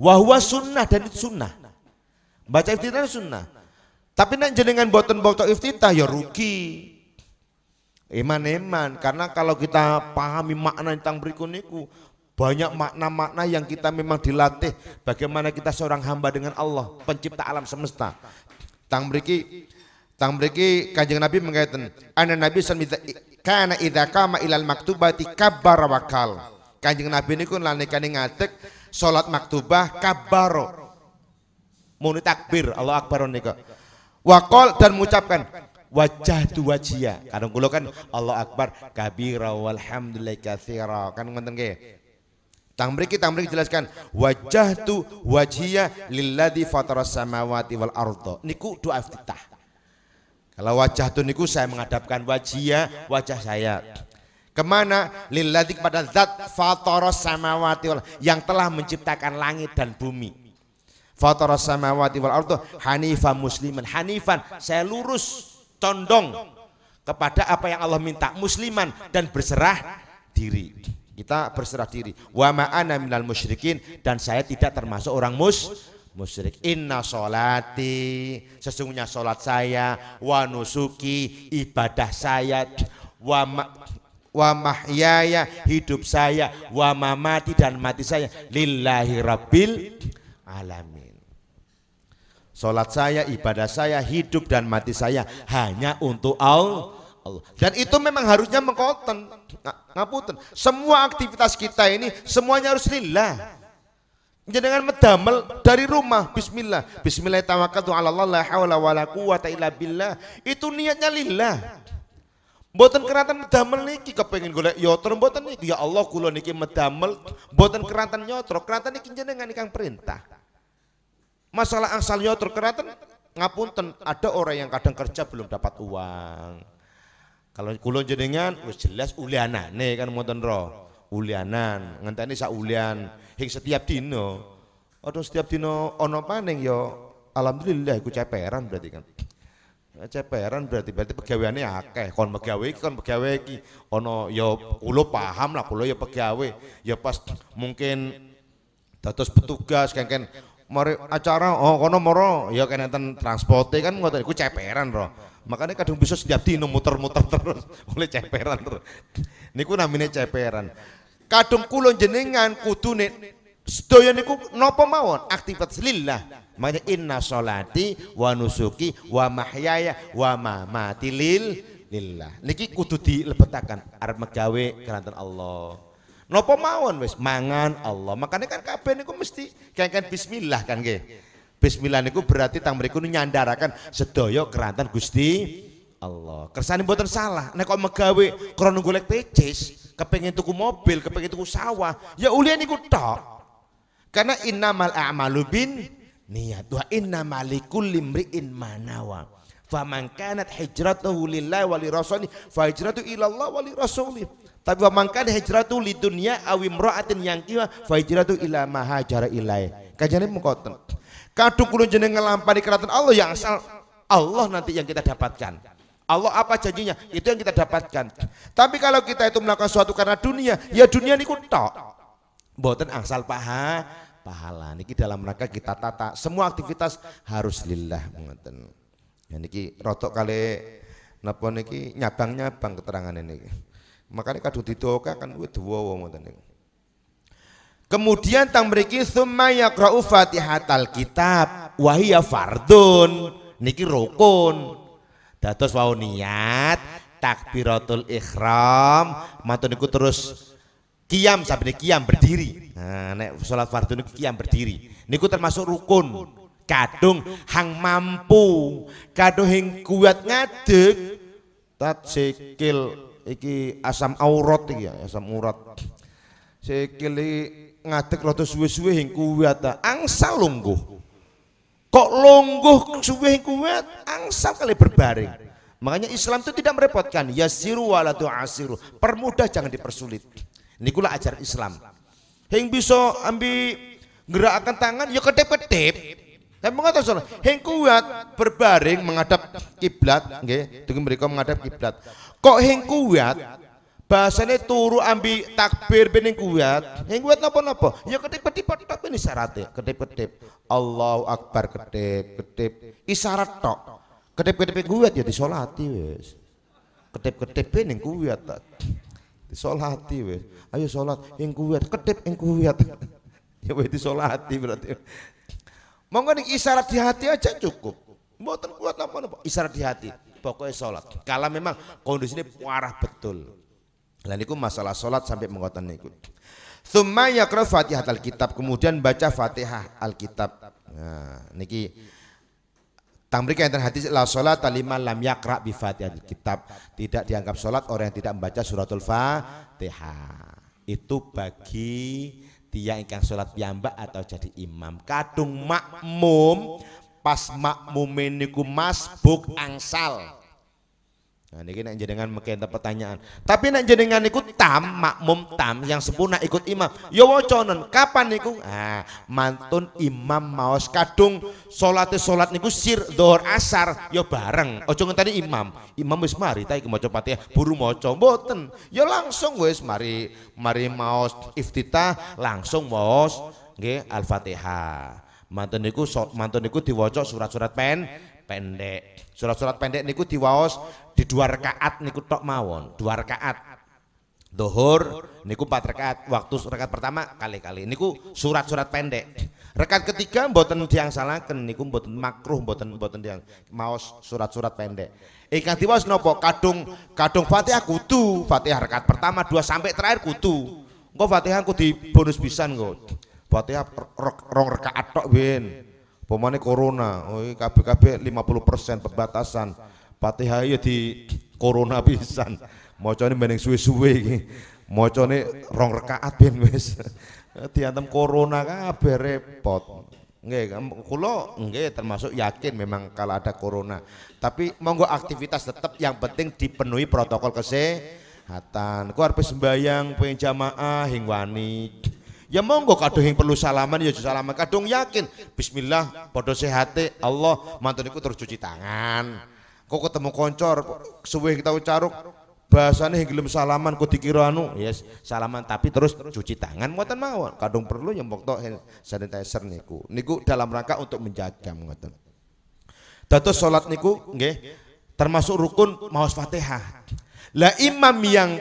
Wa huwa sunnah dan itu sunnah. Baca iftitah sunnah. Tapi nek jenengan boten baca iftitah ya rugi. Eman karena kalau kita pahami makna tentang berikut niku Banyak makna-makna yang kita memang dilatih bagaimana kita seorang hamba dengan Allah, pencipta alam semesta. Tang mriki Kanjeng Nabi mengatakan, "Ana Nabi sallallahu kana idza qama ilal maktubati kabbara wakal." Kanjeng Nabi niku nalikane ngadeg salat maktubah kabbaro. Muni takbir, Allah Akbar nika. Waqal dan mengucapkan wajah tu wajia. Kadang kula kan Allah Akbar kabira walhamdulillah katsira. Kan ngoten nggih. Tang mriki jelaskan wajah tu wajia lilladzi fataras samawati wal arda. Niku doa iftitah. Kalau wajah tu niku saya menghadapkan wajah saya. Kemana? Lilladzi kepada zat fataras samawati wal yang telah menciptakan langit dan bumi. Fataras samawati wal arda hanifan musliman. Hanifan saya lurus condong kepada apa yang Allah minta, musliman dan berserah diri. Kita berserah diri. Wa ma ana minal musyrikin dan saya tidak termasuk orang musyrik. Inna sholati sesungguhnya sholat saya, wa nusuki ibadah saya, wa mahyaya hidup saya, wa mamati dan mati saya lillahi rabbil alamin. Sholat saya, ibadah saya, hidup dan mati saya hanya untuk Allah. Dan itu memang harusnya mengkoten. Ngapunten. Semua aktivitas kita ini semuanya harus lillah. Jangan medamel dari rumah, bismillah. Bismillah tawakkaltu 'ala Allah la haula wala quwata illa billah. Itu niatnya lillah. Mboten keranten medamel niki kepengin golek yotro mboten niki. Ya Allah kula niki medamel mboten keranten yotro. Keranten niki jenengan ingkang perintah. Masalah angsal yotro keranten ngapunten, ada orang yang kadang kerja belum dapat uang. Kalau kula jenengan wis jelas ulianane kan mboten ro. Ulianan ngenteni sak ulian hing setiap dino. Aduh setiap dino ono paning yo alhamdulillah iku ceperan berarti kan. Ceperan berarti pegaweane akeh. Kon pegawe iki ono yo kula paham lah kula yo pegawe. Ya pas mungkin dados petugas kengken mari acara kono moro ya kenenten transporte kan ngoten iku ceperan ro. Makanya kadang bisa setiap dino muter-muter terus oleh ceperan terus. Niku namine ceperan. Kadung kula jenengan kudune sedaya niku napa mawon aktivitas lillah. Makanya inna sholati wa nusuki wa mahyaya wa mamati lillah. Niki kudu dilebetaken arep megawe keranten Allah. Napa mawon wis mangan Allah. Makanya kan kabeh niku mesti kengken bismillah kan nggih. Bismillah niku berarti tang mriku nyandaraken sedaya keranten Gusti Allah. Kersane mboten salah. Nek kok megawe krana golek pecis, kepengin tuku mobil, kepengin tuku sawah, ya ulian niku tok. Karena innamal a'malu bin niat wa innamal likulli imri'in ma nawa. Faman kanat hijratuhu lillahi wa lirasuli fa hijratu ila Allah wa lirasuli. Tapi wa man kana hijratu lidunya aw imra'atin yankiha fa hijratu ila ma hajara ilai. Kajane mengkoten. Kadung kula jenengan nglampani keratan Allah yang asal Allah nanti yang kita dapatkan. Allah apa janjinya itu yang kita dapatkan. Tapi kalau kita itu melakukan sesuatu karena dunia, ya dunia niku tok. Mboten angsal pahala. Niki dalam rangka kita tata semua aktivitas harus lillah ngoten. Ya niki rotok kali napa niki nyabang keterangan niki. Makanya kadung didoka kan kuwi dawa ngoten niku. Kemudian tang mriki summa yaqra'u Fatihatal kitab wa hiya fardun. Niki rukun. Dados wau niat takbiratul ihram matun niku terus qiyam sabene qiyam berdiri. Nah nek salat fardhu niku qiyam berdiri. Niku termasuk rukun. Kadung hang mampu, kadung hing kuat ngadeg tat sikil iki asam aurat iki ya, asam urat. Sikil ngadeg rada suwe-suwe hing kuat angsal lungguh. Kok lungguh suwe kuat angsal kali berbaring. Makanya Islam itu tidak merepotkan, yasiru wala tu'asiru. Permudah jangan dipersulit. Nikulah ajaran Islam. Hing bisa ambil gerakan tangan ya kedip-kedip. Tapi mengatakan salah, hing kuat berbaring menghadap kiblat, nggih, dengan mereka menghadap kiblat. Kok hing kuat bahasanya turu ambil takbir bening kuat, hing kuat napa-napa? Ya kedip-kedip tapi ini syaratnya, kedip-kedip. Allahu Akbar kedip-kedip. Isyarat tok. Kedip-kedip kuat ya disolati wis. Kedip-kedip bening kuat. Disolati wis. Ayo salat ing kuwat, kedip ing kuwat. Ya wis disolati berarti. Monggo ning isyarat di hati aja cukup. Mboten kuat napa-napa, isyarat di hati. Pokoknya salat. Kalau memang kondisinya parah betul. Lah niku masalah salat sampai mengoten niku. Tsumma yaqra Fatihatul Kitab, kemudian baca Fatihah Alkitab. Nah, niki tamrika enten hadis la salat liman lam yaqra bi Fatihatul Kitab. Tidak dianggap salat orang yang tidak membaca suratul Fatihah. Itu bagi dia ingkang salat piyambak atau jadi imam. Kadung makmum pas makmumin niku masbuk angsal. Nah niki nek jenengan mengke pertanyaan. Tapi nek jenengan niku makmum yang sempurna ikut imam. Ya wacanen kapan niku? Ah, mantun imam maos kadung salat niku sir dhuhur asar ya bareng. Aja ngenteni imam. Imam wis mari ta iki maca Fatihah buru maca mboten. Ya langsung wis mari maos iftitah langsung maos nggih Al-Fatihah. Mantun niku diwaca surat-surat pendek. Surat-surat pendek niku diwaos di 2 rakaat niku tok mawon, 2 rakaat. Zuhur niku 4 rakaat, waktu rakaat pertama kali-kali niku surat-surat pendek. Rakaat ketiga mboten diangsalaken niku mboten makruh, mboten diang maos surat-surat pendek. Ingkang diwaos napa? Kadung Fatihah kudu, Fatihah rakaat pertama 2 sampai terakhir kudu. Engko Fatihah kudu bonus pisan engko. Fatihah rong rakaat tok ben. Pemane corona, kabeh 50% pembatasan. Fatihah ya di corona pisan. Macane meneng suwe-suwe iki. Macane rong rakaat ben wis. Diantem corona kabeh repot. Nggih, kula nggih termasuk yakin memang kalau ada corona. Tapi monggo aktivitas tetap yang penting dipenuhi protokol kesehatan. Ku arep sembayang pengen jamaah hing wani. Ya monggo kadung yang perlu salaman ya salaman, kadung yakin bismillah padha sehate Allah mantun niku terus cuci tangan. Kok ketemu koncor suwe kita caruk bahasane yang gelem salaman kok dikira yes salaman tapi terus cuci tangan mboten mawon. Kadung perlu yang mbok sanitizer niku dalam rangka untuk menjaga ngoten. Dados salat niku nggih termasuk rukun maos Fatihah. Lah imam yang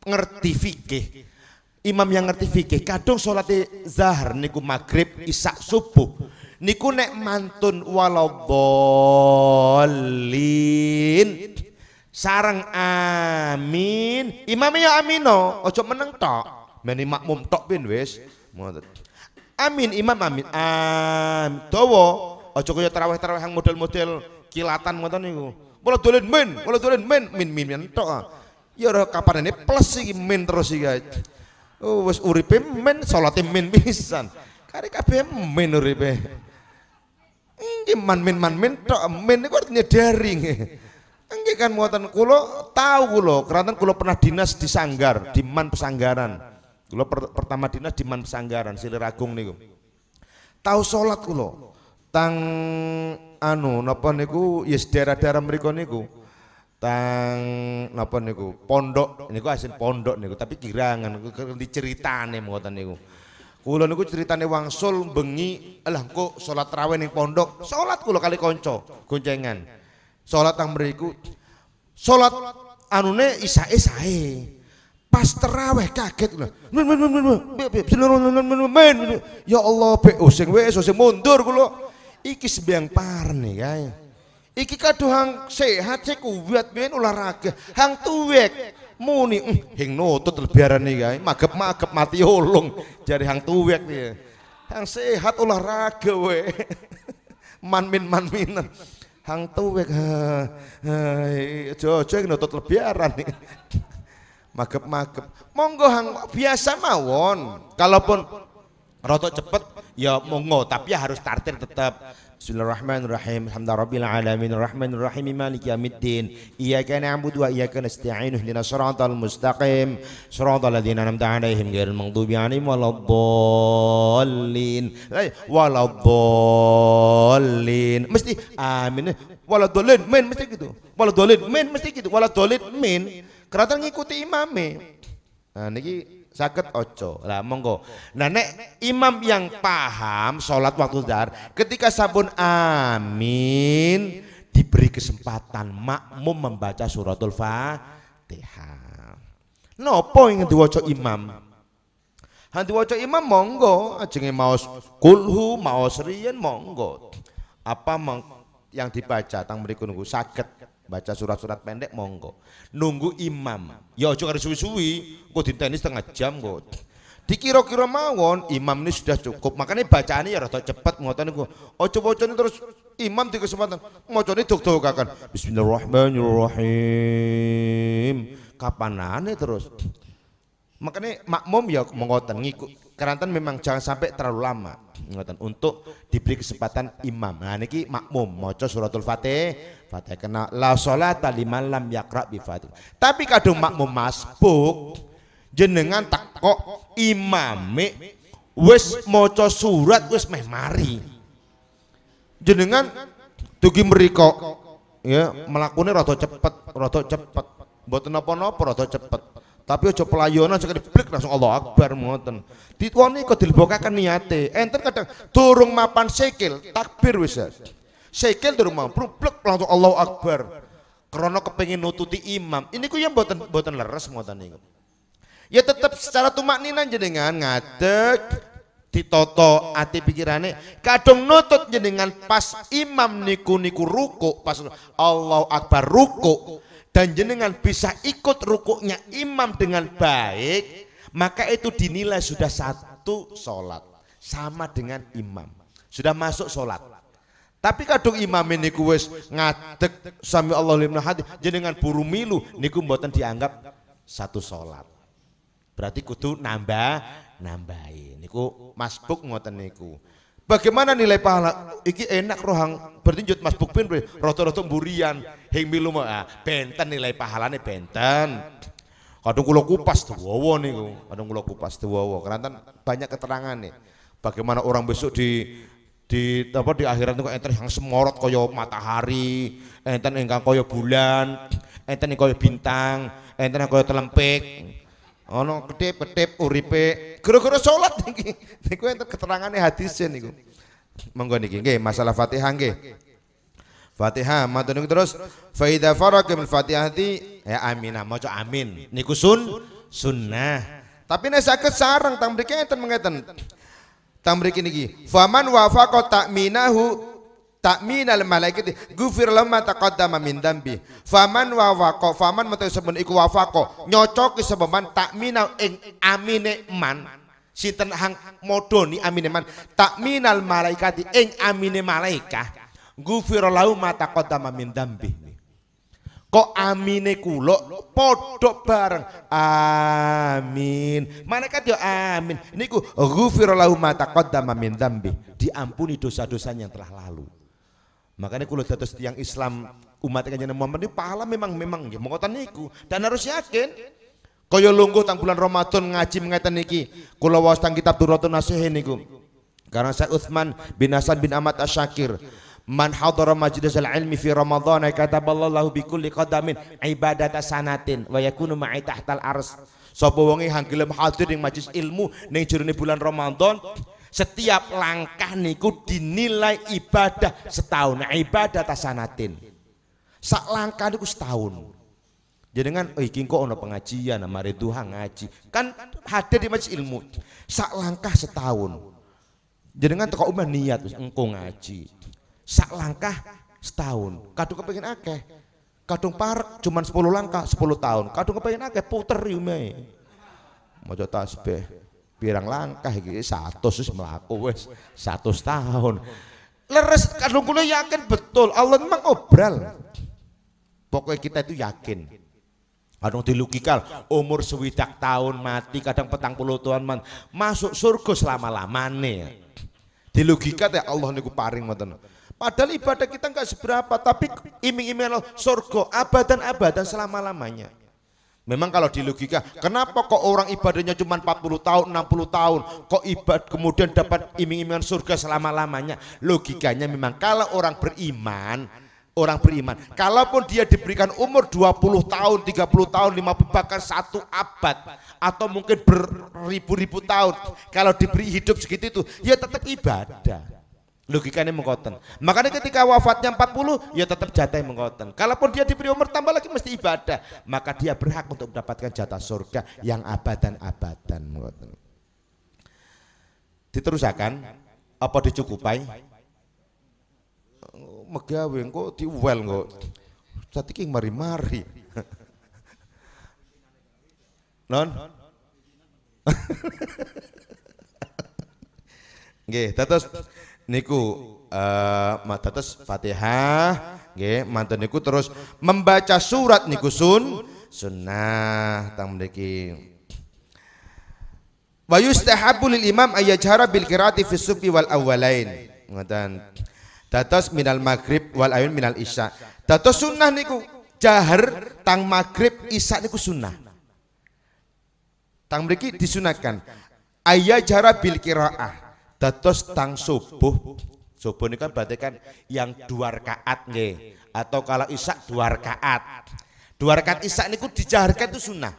ngerti fikih, imam yang ngerti fikih kadung salat zahar niku maghrib isya subuh niku nek mantun waladhdallin sareng amin imamnya amino ojo meneng tok meni makmum tok ben wis amin imam amin dawa ojo kaya tarawih yang model-model kilatan ngoten niku waladhdallin min tok ya ora kapanane plus iki min terus iki. Oh wis uripe men salate men pisan. Kare kabeh men uripe. Nggih man tok men niku artinya daring. Nggih kan muatan kula tahu kula, keranten kula pernah dinas di Sanggar, di Man Pesanggaran. Kula pertama dinas di Man Pesanggaran, Siliragung niku. Tahu salat kula. Tang napa niku yes daerah-daerah mriku niku. Tang napa niku pondok niku asin pondok niku tapi kirangan diceritane ngoten niku. Kula niku ceritane wangsul bengi lah kok salat tarawih ning pondok, salat kula kali kanca goncengan. Salat tang mriku salat anune isae sae. Pas tarawih kaget lho. Ya Allah be sing wis sing mundur kula. Iki sembayang parene kae. Iki kadung hang sehat sik kuat ben olahraga. Hang tuwek muni hing nutut lebiarane kae. Magep-magep mati ulung jare hang tuwek piye. Hang sehat olahraga we. Man-minan. Hang tuwek jojo nutut lebiaran nih. Magep-magep. Monggo hang biasa mawon. Kalaupun rotok cepet ya monggo tapi harus tartir tetap. Bismillahirrahmanirrahim. Alhamdulillahirabbil alamin arrahmanir rahim maliki yaumiddin. Iyyaka na'budu wa iyyaka nasta'in ihdinas siratal mustaqim. Siratal ladzina an'amta 'alaihim ghairil maghdubi 'alaihim waladdallin. Waladdallin. Mesti amin. Waladdallin men mesti gitu. Waladdallin men mesti gitu. Waladdallin men keratan ngikuti imame. Nah niki saged ojo lah monggo. Nah nek imam yang paham sholat waktu zuhur ketika sabun amin diberi kesempatan makmum membaca suratul Fatihah. Napa ing diwaca imam? Han diwaca imam monggo, ajenge maos kulhu, maos riyen monggo. Apa yang dibaca tang mriku nunggu saged baca surat-surat pendek monggo. Nunggu imam. Ya aja karo suwi-suwi, kok diteni setengah jam kok. Dikira-kira mawon imam ini sudah cukup. Makanya bacaannya ya rada cepet ngoten niku. Aja wacane terus imam di kesempatan macane dog-dogakan. Bismillahirrahmanirrahim. Kapanane terus. Makanya makmum ya mengoten ngikut keranten memang jangan sampai terlalu lama ngoten untuk diberi kesempatan imam. Nah niki makmum maca suratul Fatih kena la sholata liman lam yaqra bi Fatih. Tapi kadung makmum masbuk jenengan takok imame wis maca surat wis meh mari. Jenengan dugi mriko ya mlakune rada cepet. Mboten napa-napa rada cepet. Tapi aja pelayonan sekali blik langsung Allah Akbar ngoten. Ditwoni kok dilebokaken niate. Enten kadang durung mapan sikil takbir wis. Sikil durung mapan blek langsung Allah Akbar. Krana kepengin nututi imam. Ini ku ya mboten leres ngoten niku. Ya tetap secara tumaknina jenengan ngadeg ditoto ati pikirane kadung nutut jenengan pas imam niku ruku pas Allah Akbar ruku. Dan jenengan bisa ikut rukuknya imam dengan baik, maka itu dinilai sudah satu sholat sama dengan imam, sudah masuk sholat. Tapi kadung imam ini wis ngadeg sami Allah liman hadi jenengan buru milu niku mboten dianggap satu sholat. Berarti kudu nambahin niku masbuk ngoten niku. Bagaimana nilai pahala? Iki enak rohang bertinjut masbuk pin roto-roto burian hing milu benten nilai pahalane benten. Kadung kula kupas dawa niku, kadung kula kupas dawa. Karena banyak keterangan nih. Bagaimana orang besok di akhirat niku enten yang semorot kaya matahari, enten ingkang kaya bulan, enten kaya bintang, enten kaya telempik. Ono ketip uripe gara-gara salat niki. Niku enten keterangane hadisnya niku. Monggo niki nggih masalah Fatihah nggih. Fatihah matur niku terus fa idza faraka min Fatihati ya aminah maca amin. Niku sunnah. Tapi nek saged sareng tang mriki enten mengeten. Tang mriki niki faman wafaqa ta'minal malaikati ghufir lahu ma taqaddama min dambi. Faman metu sebun iku wafaqa nyocoki sebeban ta'minal ing amine man sinten hang modoni amine man ta'minal malaikati ing amine malaikah ghufir lahu ma taqaddama min dambi. Kok amine kula padha bareng amin. Malaikat ya amin. Niku ghufir lahu ma taqaddama min dambi. Diampuni dosa-dosanya yang telah lalu. Makanya kalau dados tiyang Islam umat Kanjeng Muhammad ini pahala memang nggih mongkoten niku dan harus yakin. Kaya lungguh tang bulan Ramadan ngaji ngeten niki. Kula waos tang kitab Durratun Nasihin niku. Karena Syekh Utsman bin Hasan bin Ahmad Asy-Syakir, man hadara majlisal ilmi fi Ramadan kataballahu bi kulli qadamin ibadata sanatin wa yakunu ma'i tahtal ars. Sapa wonge hang gelem hadir ing majelis ilmu ning jerone bulan Ramadan, setiap langkah niku dinilai ibadah setahun. Ibadah tasanatin sak langkah niku setahun. Jenengan iki kok ana pengajian mari duha ngaji kan hadir di majelis ilmu sak langkah setahun. Jenengan teko omah niat wis engko ngaji sak langkah setahun. Kadung kepengin akeh, kadung parek cuman 10 langkah 10 tahun. Kadung kepengin akeh puter yume maca tasbih pirang langkah iki 100 wis mlaku wis 100 tahun. Leres kadung kula yakin betul Allah memang obral. Pokoknya kita itu yakin. Kadang dilogikal umur 20 tahun mati kadang 40 tahun masuk surga selama-lamane. Dilogika ya Allah niku paring ngoten. Padahal ibadah kita enggak seberapa tapi iming-iming surga abadan-abadan selama-lamanya. Memang kalau di logika, kenapa kok orang ibadahnya cuma 40 tahun, 60 tahun, kok kemudian dapat iming-imingan surga selama-lamanya? Logikanya memang kalau orang beriman, kalaupun dia diberikan umur 20 tahun, 30 tahun, 50 bahkan 1 abad atau mungkin beribu-ribu tahun, kalau diberi hidup segitu itu, ya tetap ibadah. Logikanya mengkoten. Makanya ketika wafatnya 40 ya tetap jatah mengkoten. Kalaupun dia diberi umur tambah lagi mesti ibadah, maka dia berhak untuk mendapatkan jatah surga yang abadan-abadan mengkoten. Diterusakan apa dicukupai? Megawe kok diuwel kok. Satiki mari-mari. Non? Nggih, terus niku dados Fatihah nggih, mantun niku terus membaca surat niku sunnah tang mriki. Wa yustahabbu lil imam ayyajhara bil qiraati fi subhi wal awwalain. Ngoten. Dados minal maghrib wal ayun minal isya. Dados sunnah niku jahar tang maghrib isya niku sunnah. Tang mriki disunahkan ayyajhara bil qiraah. Dados tang subuh ini kan berarti kan yang 2 rakaat nggih, atau kalau isya 2 rakaat. 2 rakaat isya niku dijaharkan itu sunnah.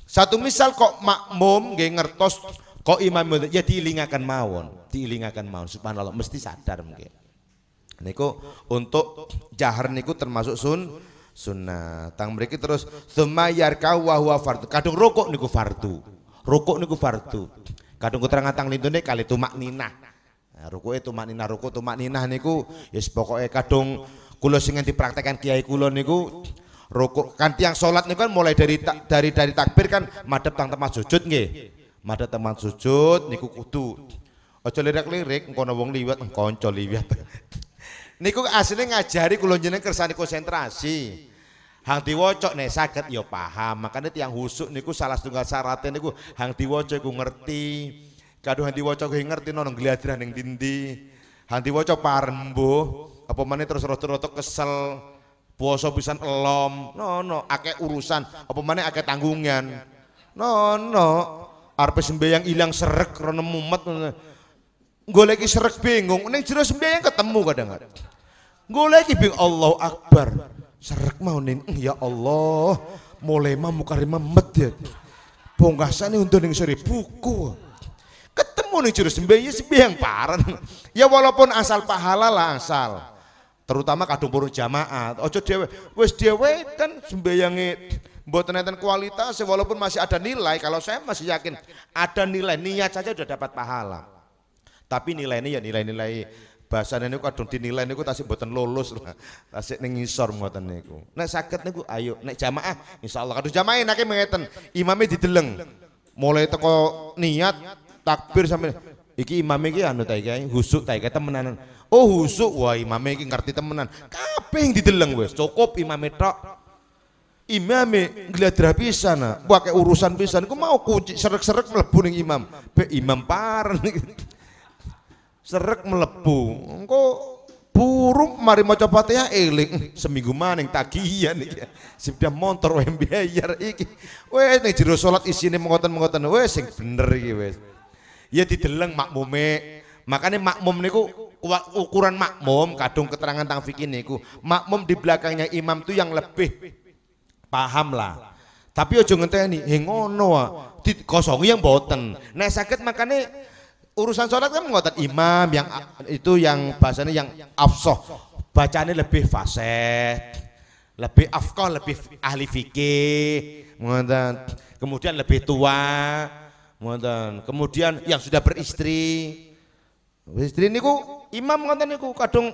Satu misal kok makmum nggih ngertos kok imam ya diilingaken mawon, subhanallah mesti sadar mungkin. Niku untuk jahar niku termasuk sunnah. Tang mriki terus tsumma yarka'u wa huwa fardhu. Kadung rukuk niku fardu. Kadung keterangan tang lintune kali tumak ninah. Nah, rukuke tumak ninah niku yes pokoke kadung kula sing dipraktekkan kiai kula niku rukuk kan tiang salat niku kan mulai dari takbir kan madhep tang tempat sujud nggih. Madhep tempat sujud niku kudu aja lirik-lirik engko ana wong liwat kanca liwat. Niku asline ngajari kula jenengan kersane konsentrasi. Hang diwaca nek saged ya paham. Makanya tiang husuk niku salah setunggal syaratnya niku hang diwaca iku ngerti. Kadung hang diwaca kuwi ngerti nono gladrah ning ndi. Hang diwaca parembuh apa meneh terus rada-rada kesel. Puasa pisan elom. Nono akeh urusan, apa meneh akeh tanggungan. Nono arep sembayang ilang serek rono mumet. Goleki serek bingung ning jero sembayang ketemu kadang-kadang. Goleki bingung Allahu Akbar. Serek mau ning ya Allah mulai mukari memet ya pungkasane untuk ning sore buku ketemu ning jero sembayang paran ya walaupun asal pahala lah asal terutama kadung purun jamaah ojo dhewe wis dhewe kan sembayange mboten enten kualitas walaupun masih ada nilai. Kalau saya masih yakin ada nilai, niat saja sudah dapat pahala, tapi nilainya ya nilai-nilai bahasane niku kadung dinilai niku tasih mboten lulus lah. Tasih ning ngisor ngoten niku. Nek saged niku ayo nek jamaah insyaallah kadung jamaah enake mengeten. Imame dideleng. Mulai teko niat takbir sampai iki imame iki anu ta iki husuk ta iki temenan. Oh husuk wah imame iki ngerti temenan. Kabeh dideleng wis cukup imame tok. Imame gladrah pisan. Wah kaya urusan pisan ku mau kunci serek-serek mlebu ning imam. Be imam pareng. Serek melebu, engko burung mari maca Fatihah eling seminggu maning tagihan iki. Sepeda motor wae bayar iki. Wes ning jero salat isine mengoten-mengoten wes sing bener iki wes. Ya dideleng makmume. Makanya makmum niku ukuran makmum kadung keterangan tang fikih niku. Makmum di belakangnya imam tuh yang lebih paham lah. Tapi aja ngenteni ngono wae. Dikosongi yang mboten. Nek saged makane urusan sholat kan ngotot imam yang itu yang bahasanya yang afsah bacanya lebih fasih, lebih afqah, lebih ahli fikih, kemudian lebih tua, kemudian yang sudah beristri niku imam ngoten niku kadung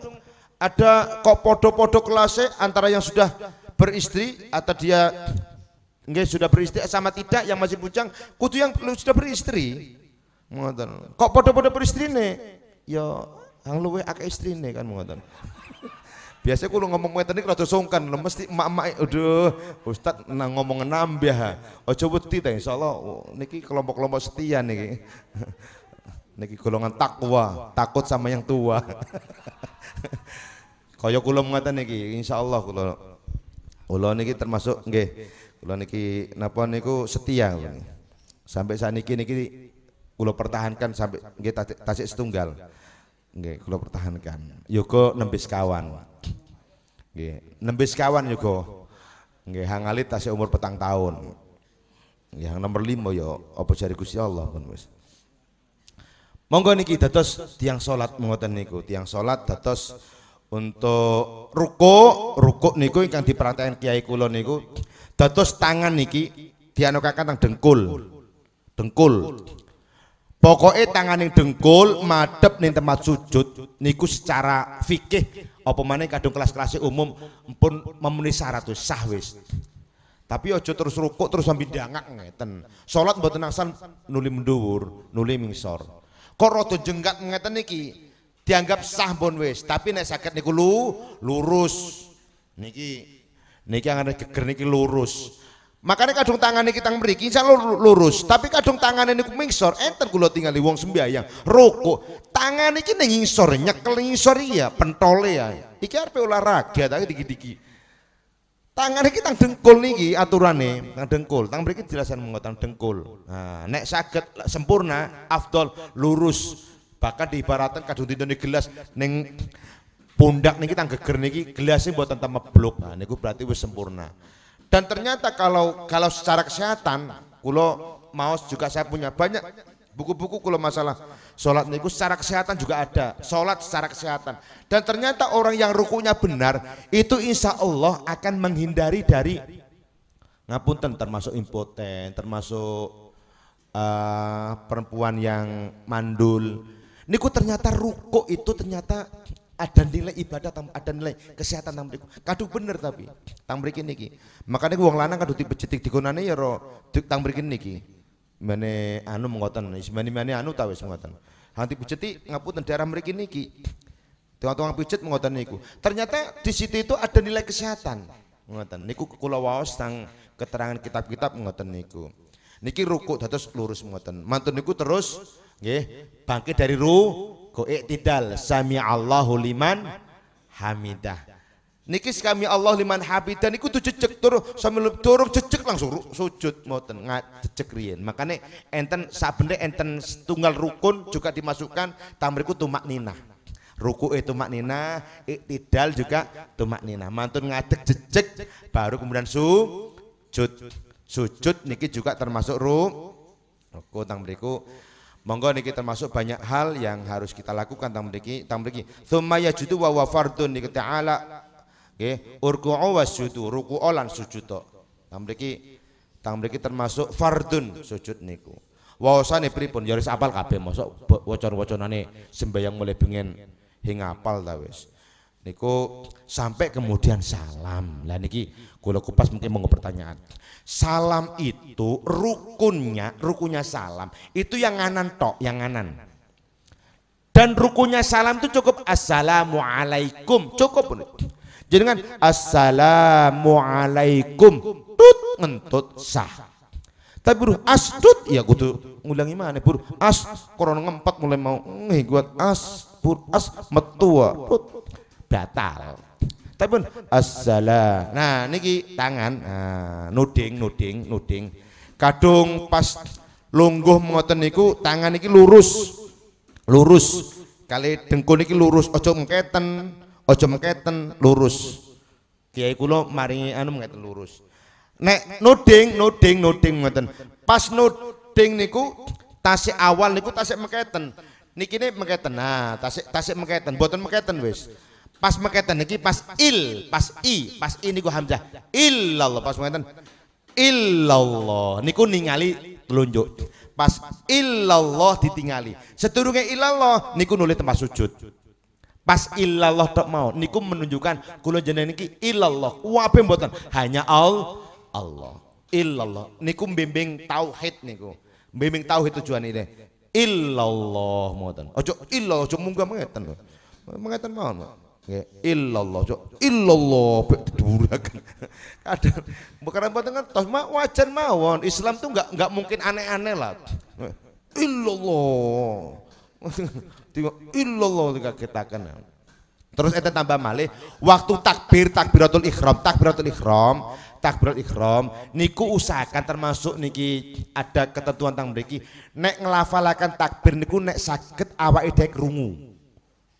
ada kok podo-podo kelasnya antara yang sudah beristri atau dia nggak sudah beristri sama tidak yang masih bujang kudu yang sudah beristri. Ngoten. Kok padha-padha peristrine? Ya hang luwih akeh istrine kan ngoten. Biasa kula ngomong ngeten iki rada sungkan, mesti emak-emak aduh Ustaz nang ngomong nambah. Aja wedi ta insyaallah niki kelompok-kelompok setia niki. Niki golongan takwa, takut sama yang tua. Kaya kula ngoten niki insyaallah kula niki termasuk nggih. Kula niki napa niku setia. Sampai saniki niki kula pertahankan sampai nggih tasik setunggal. Nggih kula pertahankan. Yoga nembe sekawan. Nggih, nembe sekawan yoga. Nggih hang alit tasik umur 4 tahun. Nggih hang nomor 5 ya apa jare Gusti Allah pun wis. Monggo niki dados tiang salat ngoten niku, tiang salat dados untuk ruko niku ingkang diperhatikan kiai kula niku dados tangan niki dianokaken teng dengkul. Pokoknya tangan yang dengkul madep ning tempat sujud niku secara fikih apa maneh kadung kelas-kelas umum pun memenuhi syarat sah wis. Tapi ojo terus rukuk terus sambil dangak ngeten. Salat mboten asal nuli mendhuwur, nuli mingsor. Kok rada jenggat ngeten niki dianggap sah pun wis, tapi nek saged niku lurus. Niki angane geger niki lurus. Makanya kadung tangan niki tang mriki insyaallah lurus, tapi kadung tangan niku mingsor, enten kula tingali wong sembayang, rukuk. Tangan iki ning ngisor, nyekel ngisor ya, pentole ya. Iki arepe olahraga ta diki-diki. Tangan iki tang dengkul niki aturane, tang dengkul. Tang mriki jelasan mengotan dengkul. Nah, nek saged sempurna, afdol lurus. Bahkan diibaratkan kadung ditone gelas ning pundak niki tang geger niki gelasnya mboten meblok. Nah niku berarti wis sempurna. Dan ternyata kalau secara kesehatan, kulo maos juga saya punya banyak buku-buku kulo masalah sholat niku secara kesehatan juga ada, sholat secara kesehatan. Dan ternyata orang yang rukunya benar itu insya Allah akan menghindari dari ngapunten termasuk impoten, termasuk perempuan yang mandul. Niku ternyata ruku itu ternyata ada nilai ibadah, ada nilai kesehatan tang mriku. Kadung bener tapi tang mriki niki. Makanya wong lanang kadung dipejetik digonane ya ro tang mriki niki. Mene anu ngoten, mene anu ta wis ngoten. Hanti pejeti ngapunten daerah mriki niki. Tukang pijet ngoten niku. Ternyata di situ itu ada nilai kesehatan. Ngoten. Niku kula waos tang keterangan kitab-kitab ngoten niku. Niki rukuk dados lurus ngoten. Mantun niku terus nggih bangkit dari ruku i'tidal sami Allahu liman hamidah. Niki sami Allah liman hamidah niku tuh jejeg tur sambil turun jejeg langsung sujud mboten ngajeg riyen. Makane enten sabene enten tunggal rukun juga dimasukkan tamriku tumak ninah. Ruku itu maknina, i'tidal juga tumak ninah. Mantun ngadeg jejeg baru kemudian sujud niki juga termasuk ruku tang mriku. Monggo niki termasuk banyak hal yang harus kita lakukan tang mriki. Tsumma yajudu wa fardun niki ta'ala nggih urku'u wasjudu ruku'u lan sujud. Tang mriki termasuk fardun sujud niku. Waosane pripun ya wis apal kabeh mosok wacan-wacanane sembayang mulai bengen hingga apal ta wis. Niku sampai kemudian salam. Lah niki kula kupas mungkin mau pertanyaan. Salam itu rukunnya salam itu yang nganan tok, yang nganan. Dan rukunnya salam itu cukup assalamualaikum, cukup. Jadi kan assalamualaikum tut ngentut sah. Tapi buru asdut ya kudu ngulangi mana buru as korona ngempet mulai mau guat as buru as metua batal. Tapi pun assalam. Nah niki tangan nuding. Kadung pas lungguh ngoten niku tangan niki lurus. Kali dengkul niki lurus, ojo mengketen, lurus. Kiai kula maringi anu mengketen lurus. Nek nuding ngoten. Pas nuding niku tasik awal niku tasik mengketen. Niki mengketen. Nah, tasik mengketen, mboten mengketen wis. Pas meketen niki pas i niku hamzah illallah pas meketen illallah niku ningali telunjuk pas illallah ditingali sedurunge illallah niku nulis tempat sujud pas illallah tok mau niku menunjukkan kula jenengan niki illallah wae mboten hanya Allah illallah niku bimbing tauhid niku bimbing tauhid tujuan ini illallah mboten ojo illallah ojo munggah mengeten mawon illallah diburakan kadang bukan dengan tos wajan mawon Islam tuh nggak mungkin aneh-aneh lah illallah dikatakan terus itu tambah malih waktu takbiratul ikhram niku usahakan termasuk niki ada ketentuan tang mriki nek ngelafalakan takbir niku nek saged awake dhewe krungu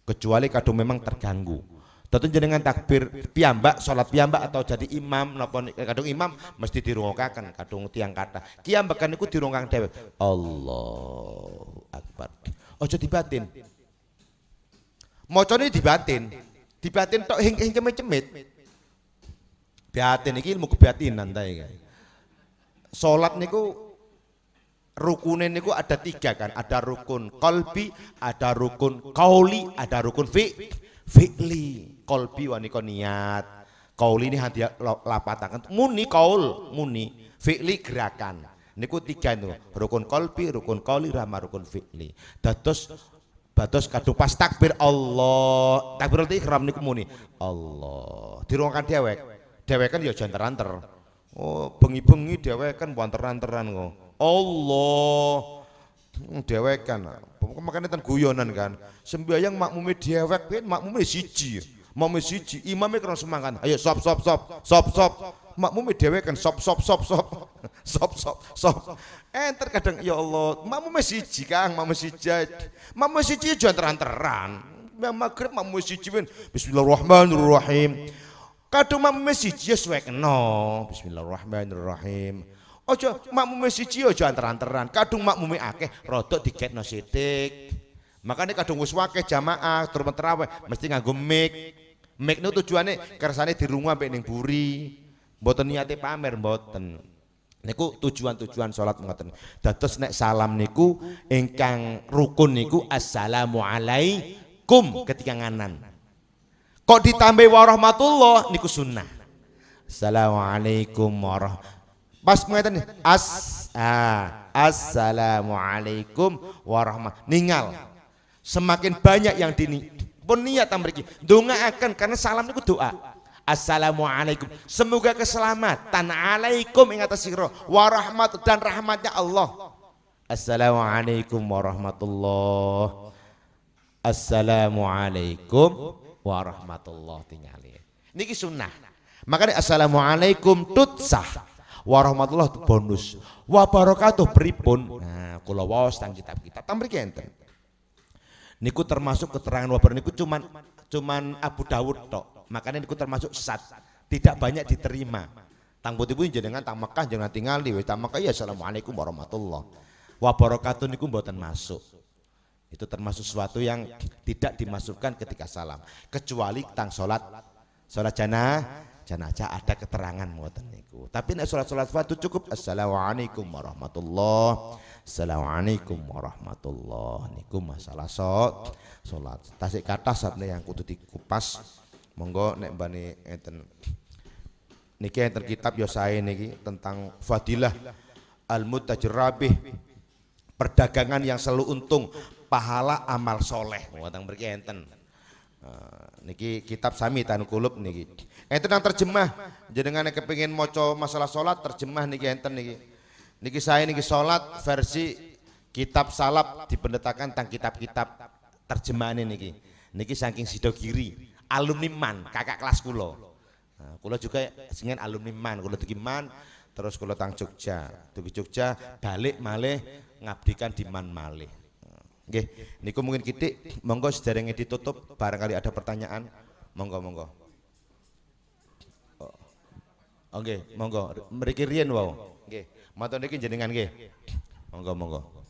kecuali kadung memang terganggu. Tentu jenengan takbir piyambak, sholat piyambak atau jadi imam, napa kadung imam mesti dirungokaken kadung tiang kata. Kiambakan niku dirungokaken dhewe. Allahu Akbar. Aja dibatin. Macane dibatin. Dibatin tok hing cemit-cemit. Batin iki ilmu kebatinan ta iki. Salat niku rukune niku ada 3 kan, ada rukun qalbi, ada rukun qauli, ada rukun fi'li. Qalbi wanika niat, qauli ini hati lapataken, muni qaul, muni, fi'li gerakan. Niku 3 niku, rukun qalbi, rukun qauli, rukun fi'li. Dados kadung pas takbir Allah, takbiratul ihram niku muni Allah. Dirungokkan dhewek kan ya janter-anter. Oh, bengi-bengi dhewek kan banter-anteran kok. Allah. Dhewek kan. Makane ten guyonan kan. Sembayang makmume dhewek ben makmume siji. Makmume siji, imame kena semangat. Ayo sop. Makmume dhewek kan sop. Enter kadang ya Allah, makmume siji Kang, makmume siji. Makmume siji janter-anteran. Magrib makmume siji ben bismillahirrahmanirrahim. Kadung makmume siji ya suwekno. Bismillahirrahmanirrahim. Aja makmume siji aja anter-anteran. Kadung makmume akeh rada diketno sithik. Makane kadung wis akeh jamaah turun tarawih mesti nganggo mic. Mic niku tujuane kersane dirungu ambek ning buri. Mboten niate pamer mboten. Niku tujuan salat ngoten. Dados nek salam niku ingkang rukun niku assalamualaikum ketika nganan. Kok ditambah warahmatullah niku sunnah. Assalamualaikum warahmatullahi. Pas mengatakan assalamualaikum warahmatullahi. Ningal. Semakin banyak yang pun niat mriki ndongaaken karena salam niku doa. Assalamualaikum. Semoga keselamatan alaikum ing atas sira warahmat dan rahmatnya Allah. Assalamualaikum warahmatullahi. Assalamualaikum warahmatullahi tingali. Niki sunnah. Makanya assalamualaikum tutsah, warahmatullahi bonus, wabarakatuh pripun. Nah, kula waos tang kitab-kitab mriki enten. Niku termasuk keterangan wabar niku cuman Abu Dawud tok. Makanya niku termasuk sesat. Tidak banyak diterima. Tang putih jenengan tang Mekah jangan tingali wis tang Mekah ya assalamualaikum warahmatullahi wabarakatuh niku mboten masuk. Itu termasuk sesuatu yang tidak dimasukkan ketika salam kecuali tang salat jenazah ada keterangan ngoten niku. Tapi nek salat fardu cukup assalamualaikum warahmatullahi, assalamualaikum warahmatullahi niku masalah salat. Tasik kathah sabne yang kudu dikupas. Monggo nek mbane enten niki enten kitab yo sae niki tentang fadilah al-mutajrabih, perdagangan yang selalu untung, pahala amal soleh. Wonten mriki enten. Niki kitab sami Tanul Qulub niki. Enten yang terjemah jenengan kepengin maca masalah salat terjemah niki enten niki. Niki saya niki salat versi kitab salaf dipendetakan tang kitab-kitab terjemahane niki. Niki saking Sidogiri, alumni MAN, kakak kelas kula. Nah, kula juga singen alumni MAN, kula dugi MAN terus kula tang Jogja. Dugi Jogja balik malih ngabdikan di MAN malih. Nggih, niku mungkin kitik, monggo sederenge ditutup, barangkali ada pertanyaan. Monggo. Oh nggih, monggo. Mriki riyen wae. Nggih. Matur niki jenengan nggih. Monggo.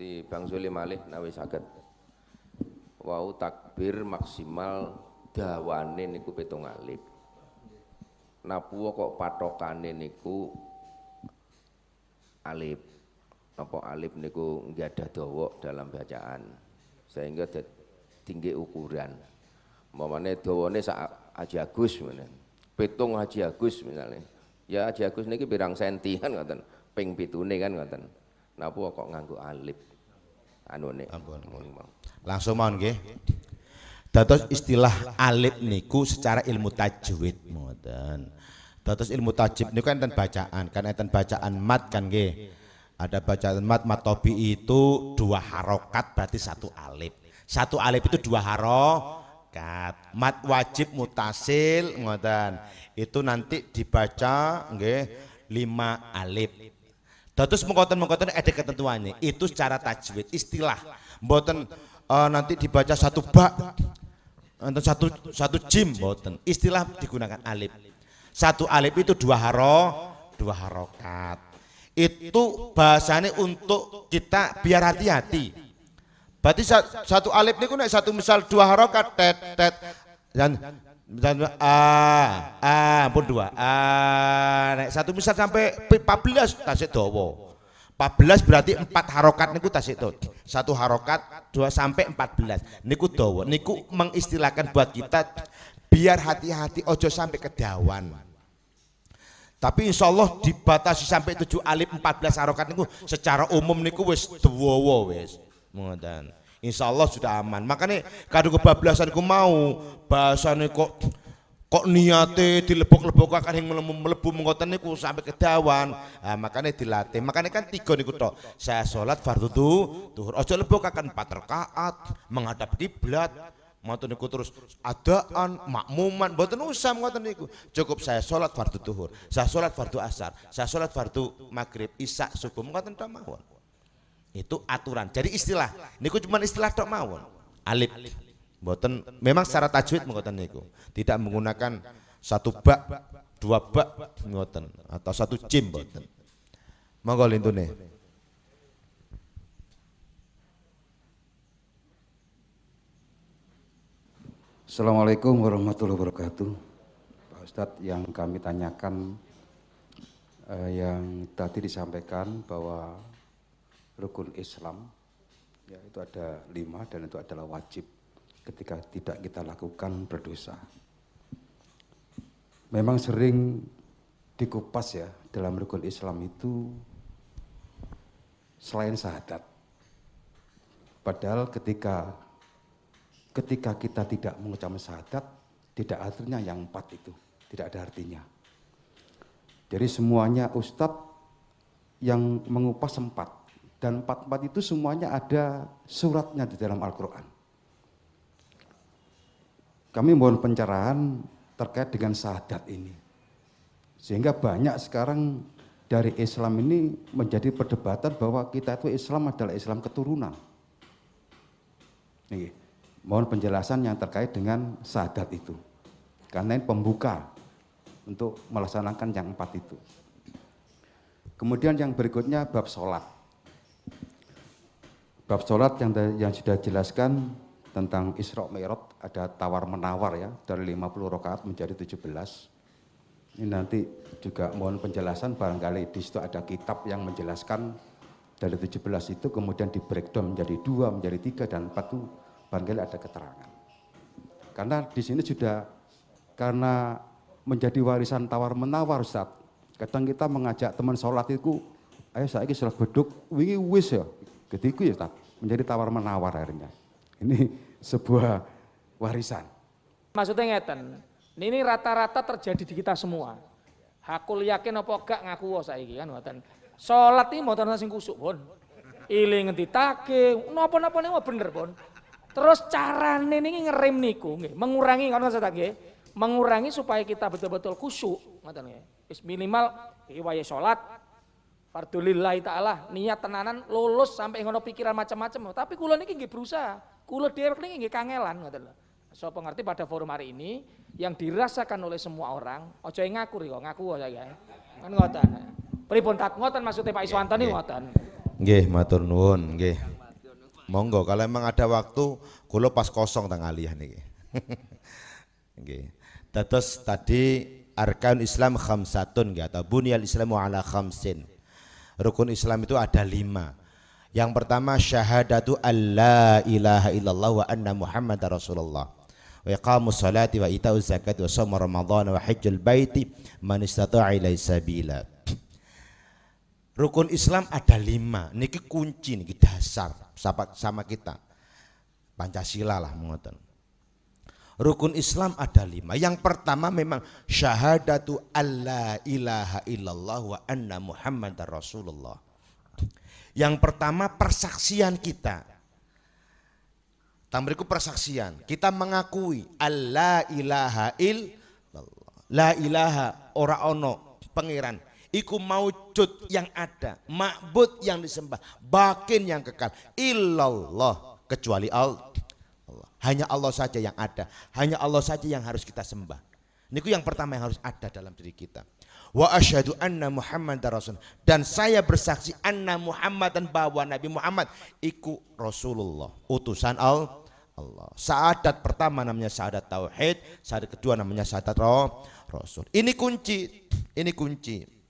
Bang Suli malih nawi saged wau takbir maksimal dawane niku 7 alif. Napuwa kok patokane niku alif. Apa alif niku nggadah dawa dalam bacaan sehingga tinggi ukuran. Umpamane dawane sak Haji Agus menen. 7 Haji Agus misalnya. Ya Haji Agus niki pirang senti kan ngoten. Ping 7ne kan ngoten. Napuwa kok nganggo alif. Anune langsung mohon nggih. Dados istilah alif niku secara ilmu tajwid ngoten. Dados ilmu tajwid niku enten bacaan, kan enten bacaan mat kan nggih. Ada bacaan mat tabii itu 2 harokat berarti 1 alif. 1 alif itu 2 harokat. Mad wajib mutasil ngoten. Itu nanti dibaca nggih 5 alif. Terus mengkoten ada ketentuannya. Itu secara tajwid istilah. Mboten nanti dibaca satu ba atau satu jim mboten. Istilah digunakan alif. Satu alif itu 2 harokat. Itu bahasanya untuk kita biar hati-hati. Berarti satu alif niku nek satu misal 2 harokat tet dan pun 2 nek satu misal sampai 14 tasik dawa. 14 berarti 4 harokat niku tasik itu. 1 harokat 2 sampai 14 niku dawa. Niku mengistilahkan buat kita biar hati-hati ojo sampai kedawan. Tapi insya Allah dibatasi sampai 7 alif 14 harokat niku secara umum niku wis dawa wis. Ngoten. Insya Allah sudah aman. Makanya kadung kebablasan ku mau bahasane kok niate dilebok-lebokaken yang melebu mengkoten niku sampai kedawan. Nah, makanya dilatih. Makanya kan 3 niku tok. Saya sholat fardhu zuhur. Aja lebokaken 4 rakaat menghadap kiblat. Ngoten niku terus adaan, makmuman, mboten usah ngoten niku. Cukup saya sholat fardhu zuhur, saya sholat fardhu asar, saya sholat fardhu maghrib, isya, subuh ngoten tok mawon. Itu aturan. Jadi istilah niku cuma istilah tok mawon. Alif. Mboten memang secara tajwid ngoten niku. Tidak menggunakan 1 ba, 2 ba ngoten atau 1 jim mboten. Monggo lintune. Assalamualaikum warahmatullahi wabarakatuh. Pak Ustadz, yang kami tanyakan yang tadi disampaikan bahwa rukun Islam ya itu ada 5 dan itu adalah wajib. Ketika tidak kita lakukan berdosa. Memang sering dikupas ya dalam rukun Islam itu selain syahadat. Padahal ketika kita tidak mengucapkan syahadat, tidak artinya yang 4 itu, tidak ada artinya. Jadi semuanya Ustadz yang mengupas 4 dan 4 itu semuanya ada suratnya di dalam Al-Quran. Kami mohon pencerahan terkait dengan syahadat ini. Sehingga banyak sekarang dari Islam ini menjadi perdebatan bahwa kita itu Islam adalah Islam keturunan. Nih, mohon penjelasan yang terkait dengan syahadat itu. Karena ini pembuka untuk melaksanakan yang 4 itu. Kemudian yang berikutnya bab sholat. Bab sholat yang sudah dijelaskan tentang Isra Mi'raj, ada tawar-menawar ya, dari 50 rakaat menjadi 17. Ini nanti juga mohon penjelasan, barangkali di situ ada kitab yang menjelaskan dari 17 itu kemudian di breakdown menjadi 2, menjadi 3 dan 4 itu barangkali ada keterangan. Karena di sini sudah, karena menjadi warisan tawar-menawar Ustaz. Kadang kita mengajak teman sholat itu, ayo saiki sholat beduk, wingi wis ya, ketiku ya Ustaz, menjadi tawar-menawar akhirnya. Ini sebuah warisan. Maksudnya ngeten, ini rata-rata terjadi di kita semua. Hakul yakin apa gak ngaku saiki kan ngoten. Salat iki mboten sing kusuk, Pun. Iling ditagih, napa-napa niku bener, Pun. Terus carane niki ngerem niku nggih, mengurangi kan saya nggih. Mengurangi supaya kita betul-betul khusyuk, ngoten nggih. Wis minimal iki wayahe salat fardhu lillahi taala, niat tenanan lulus sampai ngono pikiran macam-macam. Tapi kula niki nggih berusaha. Kula dhewe niki nggih kangelan ngoten lho. So pengerti pada forum hari ini yang dirasakan oleh semua orang, aja ngaku kok, ngaku saya. Kan ngoten. Pripun tak ngoten maksudnya Pak Iswanto niku ngoten. Nggih, matur nuwun, nggih. Monggo kalau emang ada waktu kula pas kosong teng aliyah niki. Nggih. Terus tadi arkan Islam khamsatun nggih atau bunyal Islamu ala khamsin. Rukun Islam itu ada 5. Yang pertama syahadatu alla ilaha illallah wa anna Muhammadar Rasulullah. Wa iqamus salati wa itauz zakat wa shaum Ramadan wa hajjul baiti man istata'a ilaihi sabila. Rukun Islam ada 5. Niki kunci niki dasar sama kita. Pancasila lah ngoten. Rukun Islam ada 5. Yang pertama memang syahadatu alla ilaha illallah wa anna Muhammadar Rasulullah. Yang pertama persaksian kita. Tamriku persaksian. Kita mengakui Allah ilaha illallah. La ilaha ora ono pangeran. Iku maujud yang ada, ma'bud yang disembah, bakin yang kekal, illallah kecuali Allah. Hanya Allah saja yang ada, hanya Allah saja yang harus kita sembah. Niku yang pertama yang harus ada dalam diri kita. Wa asyhadu anna Muhammadar Rasul, dan saya bersaksi anna Muhammadan bahwa Nabi Muhammad iku Rasulullah, utusan Allah. Syahadat pertama namanya syahadat tauhid, syahadat kedua namanya syahadat Rasul. Ini kunci.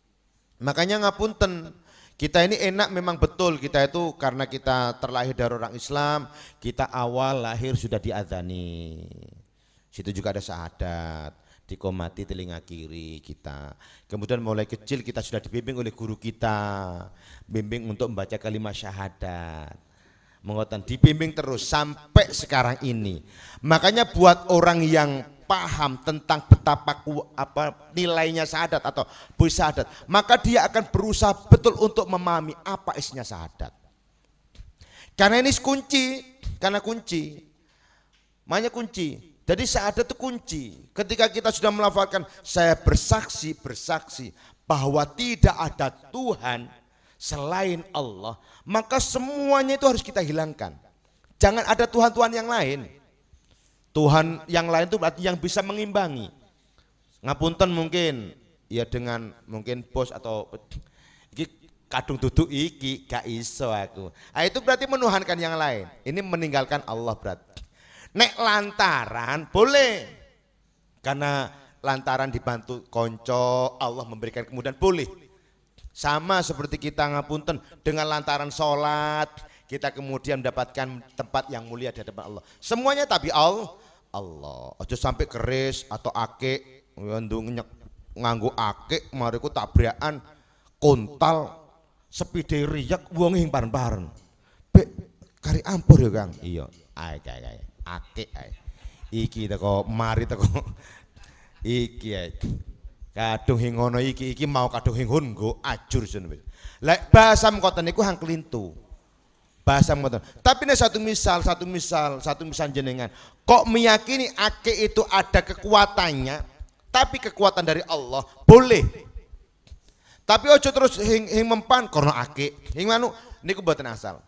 Makanya ngapunten, kita ini enak memang betul, kita itu karena kita terlahir dari orang Islam, kita awal lahir sudah diadzani. Situ juga ada syahadat, dikomati telinga kiri kita. Kemudian mulai kecil kita sudah dibimbing oleh guru kita, bimbing untuk membaca kalimat syahadat. Mengotan dibimbing terus sampai sekarang ini. Makanya buat orang yang paham tentang betapa nilainya syahadat atau buih syahadat, maka dia akan berusaha betul untuk memahami apa isinya syahadat. Karena ini kunci, makanya kunci. Jadi syahadat itu kunci. Ketika kita sudah melafalkan saya bersaksi bahwa tidak ada Tuhan selain Allah, maka semuanya itu harus kita hilangkan. Jangan ada Tuhan-Tuhan yang lain. Tuhan yang lain itu berarti yang bisa mengimbangi. Ngapunten mungkin ya dengan mungkin bos atau iki kadung duduk iki gak iso aku. Nah, itu berarti menuhankan yang lain. Ini meninggalkan Allah berarti. Nek lantaran boleh. Karena lantaran dibantu konco Allah memberikan kemudahan boleh. Sama seperti kita ngapunten dengan lantaran sholat kita kemudian mendapatkan tempat yang mulia di hadapan Allah. Semuanya tapi Allah. Aja sampai keris atau ake nganggo ake mariku tabrakan kontal sepide riyak wong ing bareng-bareng. Bek kari ampur ya Kang. Iya, ae ake ae. Iki teko mari teko iki ae. Kadung hing ngono iki mau kadung hing hun nggo ajur sen wis. Lek bahasa mkoten niku hang kelintu. Bahasa ngoten. Tapi ini satu misal jenengan. Kok meyakini ake itu ada kekuatannya, tapi kekuatan dari Allah boleh. Tapi ojo terus hing mempan karena ake. Hing manu niku mboten asal.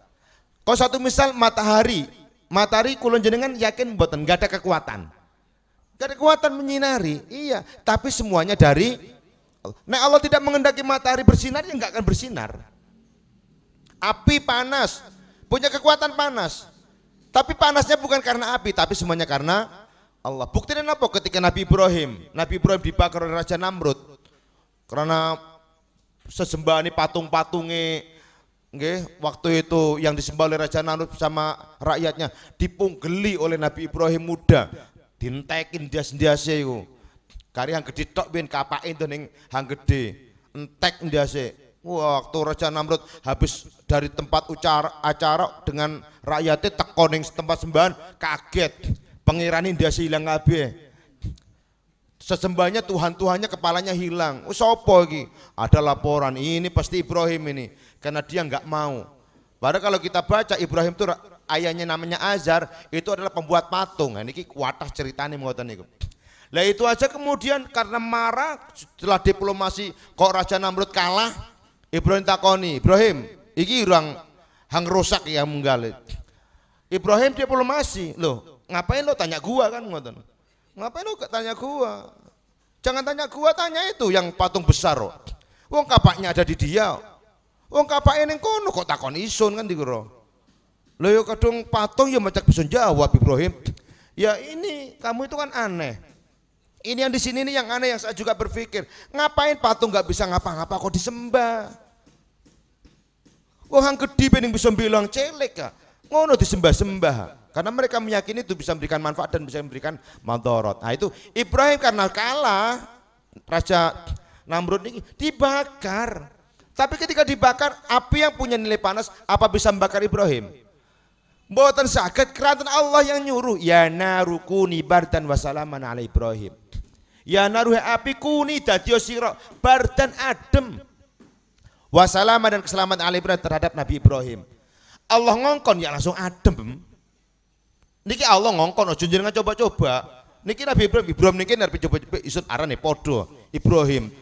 Kok satu misal matahari kula jenengan yakin mboten enggak ada kekuatan. Enggak ada kekuatan menyinari. Iya, tapi semuanya dari Allah. Nah, Allah tidak mengendaki matahari bersinar ya enggak akan bersinar. Api panas punya kekuatan panas, tapi panasnya bukan karena api, tapi semuanya karena Allah. Buktinya apa? Ketika Nabi Ibrahim dibakar oleh Raja Namrud karena sesembahane patung-patungnya, waktu itu yang disembah oleh Raja Namrud sama rakyatnya dipunggeli oleh Nabi Ibrahim muda, dientekin ndias-ndiase iku. Kari hang gedhe tok ben kapakin to ning hang gedhe, entek ndiase. Waktu Raja Namrud habis dari tempat acara dengan rakyatnya teko ning tempat sembahan kaget, pengirane ndias hilang kabeh. Sesembahnya Tuhan-Tuhannya kepalanya hilang. Sopo iki? Ada laporan ini pasti Ibrahim ini karena dia enggak mau. Padahal kalau kita baca Ibrahim itu ayahnya namanya Azar itu adalah pembuat patung. Nah, niki kuatah ceritane ngoten niku. Lah itu aja kemudian karena marah setelah diplomasi kok Raja Namrud kalah. Ibrahim takoni, Ibrahim, iki urang hang rusak ya munggal. Ibrahim diplomasi, loh, ngapain lo tanya gua kan ngoten. Ngapain lo tanya gua? Jangan tanya gua, tanya itu yang patung besar. Wong kapaknya ada di dia. Wong kapake ning kono kok takon isun kan dikira. Lho yo kadung patung ya macak bisa jawab Ibrahim. Ya ini kamu itu kan aneh. Ini yang di sini nih yang aneh yang saya juga berpikir. Ngapain patung nggak bisa ngapa-ngapa kok disembah? Wong gede bening bisa bilang celek ya. Ngono disembah-sembah. Karena mereka meyakini itu bisa memberikan manfaat dan bisa memberikan madharat. Nah itu Ibrahim karena kalah Raja Namrud ini dibakar. Tapi ketika dibakar api yang punya nilai panas apa bisa membakar Ibrahim? Mboten saged keranten Allah yang nyuruh ya narukuni bardan wasalaman ala Ibrahim. Ya naruh api kuni dadi sira bardan adem. Wassalaman dan keselamatan ala Ibrahim terhadap Nabi Ibrahim. Allah ngongkon ya langsung adem. Niki Allah ngongkon aja jenengan coba-coba. Niki Nabi Ibrahim niki arep coba-coba isut arane padha Ibrahim.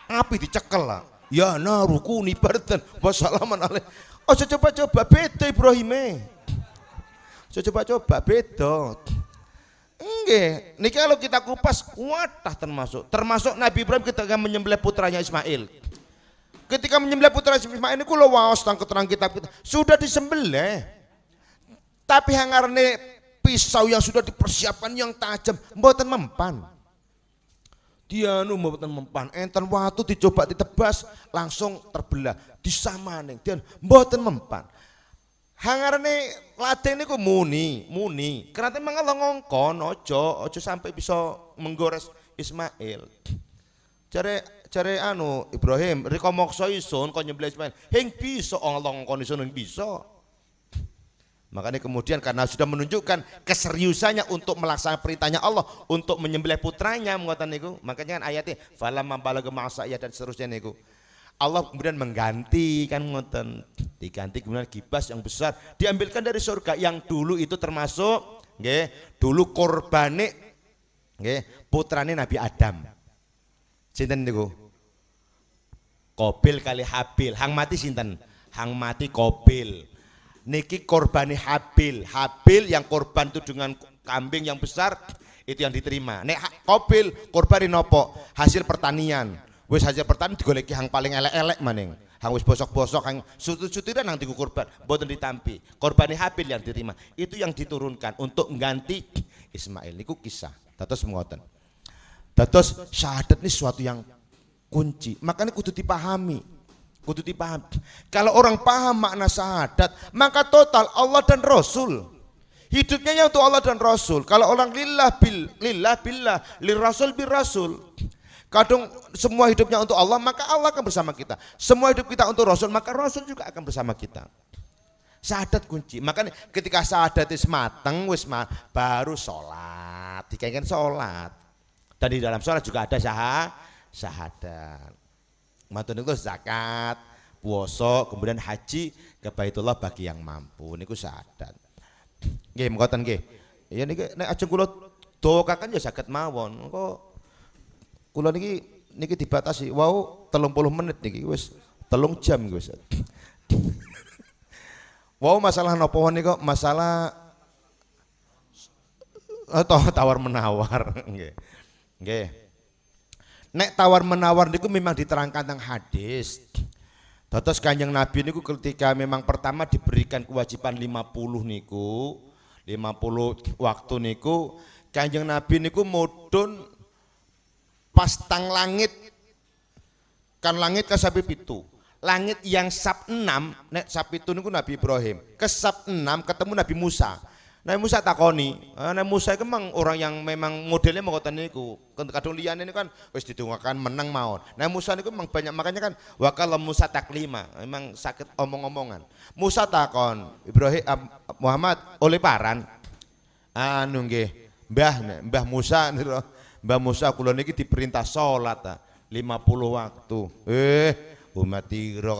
Api dicekel lah. Ya naruku ni bardan wa salaman alaih. Aja coba-coba beda Ibrahime. Aja coba-coba beda. Nggih, niki kalau kita kupas kuatah termasuk Nabi Ibrahim ketika menyembelih putranya Ismail. Ketika menyembelih putra Ismail niku lho waos tang keterangan kitab kita sudah disembelih. Tapi hangarane pisau yang sudah dipersiapkan yang tajam mboten mempan. Dia mboten mempan, enten waktu dicoba ditebas langsung terbelah, disamaning dia mboten mempan. Hangarane ladeng niku muni. Karena memang Allah ngongkon ojo sampai bisa menggores Ismail. Jare Ibrahim rika moksa isun kok nyembelih Ismail. Hing bisa Allah ngongkon isun hing bisa. Makanya kemudian karena sudah menunjukkan keseriusannya untuk melaksanakan perintahnya Allah untuk menyembelih putranya ngoten niku, makanya kan ayatnya falamma balagha ma'asaya dan seterusnya niku. Allah kemudian mengganti kan ngoten, diganti kemudian kibas yang besar diambilkan dari surga yang dulu itu termasuk nggih, dulu korbane nggih, putrane Nabi Adam. Sinten niku? Qabil kali Habil, hang mati sinten? Hang mati Qabil. Niki korbani Habil yang korban itu dengan kambing yang besar itu yang diterima. Nek Qabil korbani nopo? Hasil pertanian. Wis hasil pertanian digoleki hang paling elek-elek maning. Hang wis bosok-bosok, hang sutut-sutiran nang diku korban, mboten ditampi. Korbani Habil yang diterima. Itu yang diturunkan untuk mengganti Ismail. Niku kisah. Dados ngoten. Dados syahadat ini suatu yang kunci. Makanya kudu dipahami. Kalau orang paham makna syahadat, maka total Allah dan Rasul. Hidupnya ya untuk Allah dan Rasul. Kalau orang lillah billah, lirasul birrasul. Kadang semua hidupnya untuk Allah, maka Allah akan bersama kita. Semua hidup kita untuk Rasul, maka Rasul juga akan bersama kita. Syahadat kunci. Makanya ketika syahadat wis mateng, baru sholat. Dikaitkan sholat. Dan di dalam sholat juga ada syahadat. Matun itu zakat, puasa, kemudian haji ke Baitullah bagi yang mampu. Niku syahadat. Nggih mboten nggih. Ya niki nek ajeng kula doakan ya saged mawon. Engko kula niki dibatasi wau 30 menit niki wis 3 jam wis. Wau masalah napa niku masalah tawar menawar nggih. Nggih. Nek tawar menawar niku memang diterangkan tentang hadis. Dados Kanjeng Nabi niku ketika memang pertama diberikan kewajiban 50 niku, 50 waktu niku, Kanjeng Nabi niku mudhun pas tang langit. Kan langit ka sapi pitu. Langit yang sab 6, nek sab pitu niku Nabi Ibrahim. Ke sab 6 ketemu Nabi Musa. Nabi Musa takoni, Nabi Musa itu memang orang yang memang modelnya mau ngoten niku. Kadung liyane niku kan wis didongakan menang mawon. Nabi Musa niku memang banyak, makanya kan wa kala Musa taklima, memang sakit omong-omongan. Musa takon, Ibrahim Muhammad oleh paran. Anu nggih, Mbah Musa niku. Mbah Musa kula niki diperintah salat 50 waktu. Umat ira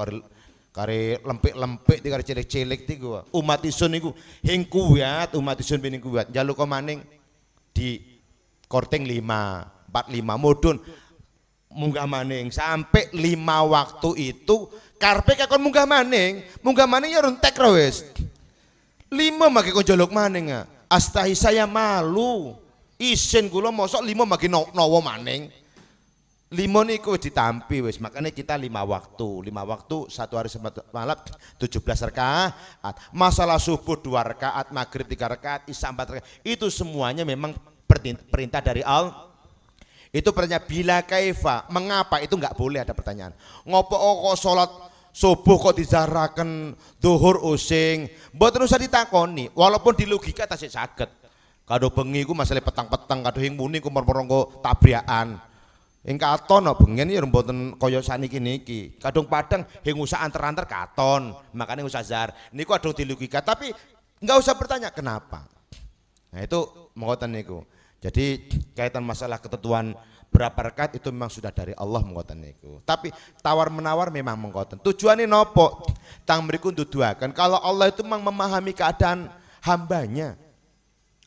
kare lempik-lempik kare cilik-cilik niku. Umat isun niku hing kuat, umat isun bening kuat. Njaluk maning di korting 5, 45 mudhun munggah maning sampai 5 waktu itu karepe kakon munggah maning ya rentek wis. 5 mangke kon njaluk maning. Astahi saya malu. Isin kula mosok 5 mangke nawa maning. 5 niku ditampi wis, makanya kita 5 waktu, 1 hari semalam 17 rakaat, masalah subuh 2 rakaat, maghrib 3 rakaat, isya 4 rakaat, itu semuanya memang perintah dari Allah. Itu pertanyaan bila kaifa, mengapa itu enggak boleh ada pertanyaan. Ngopo kok salat subuh kok dizahraken zuhur using, mboten usah ditakoni, walaupun di logika tasih saged. Kado bengi ku masalah petang-petang, kado hing muni ku mergo tabrakan. Ing katon bengen ya mboten kaya saniki niki. Kadung padang hing usah anter-anter katon, makanya usah zahar. Niku adung di logika, tapi enggak usah bertanya kenapa. Nah itu ngoten niku. Jadi kaitan masalah ketentuan berapa rakaat itu memang sudah dari Allah ngoten niku. Tapi tawar menawar memang mengkoten. Tujuannya nopo? Tang mriku nduduaken kalau Allah itu memang memahami keadaan hambanya.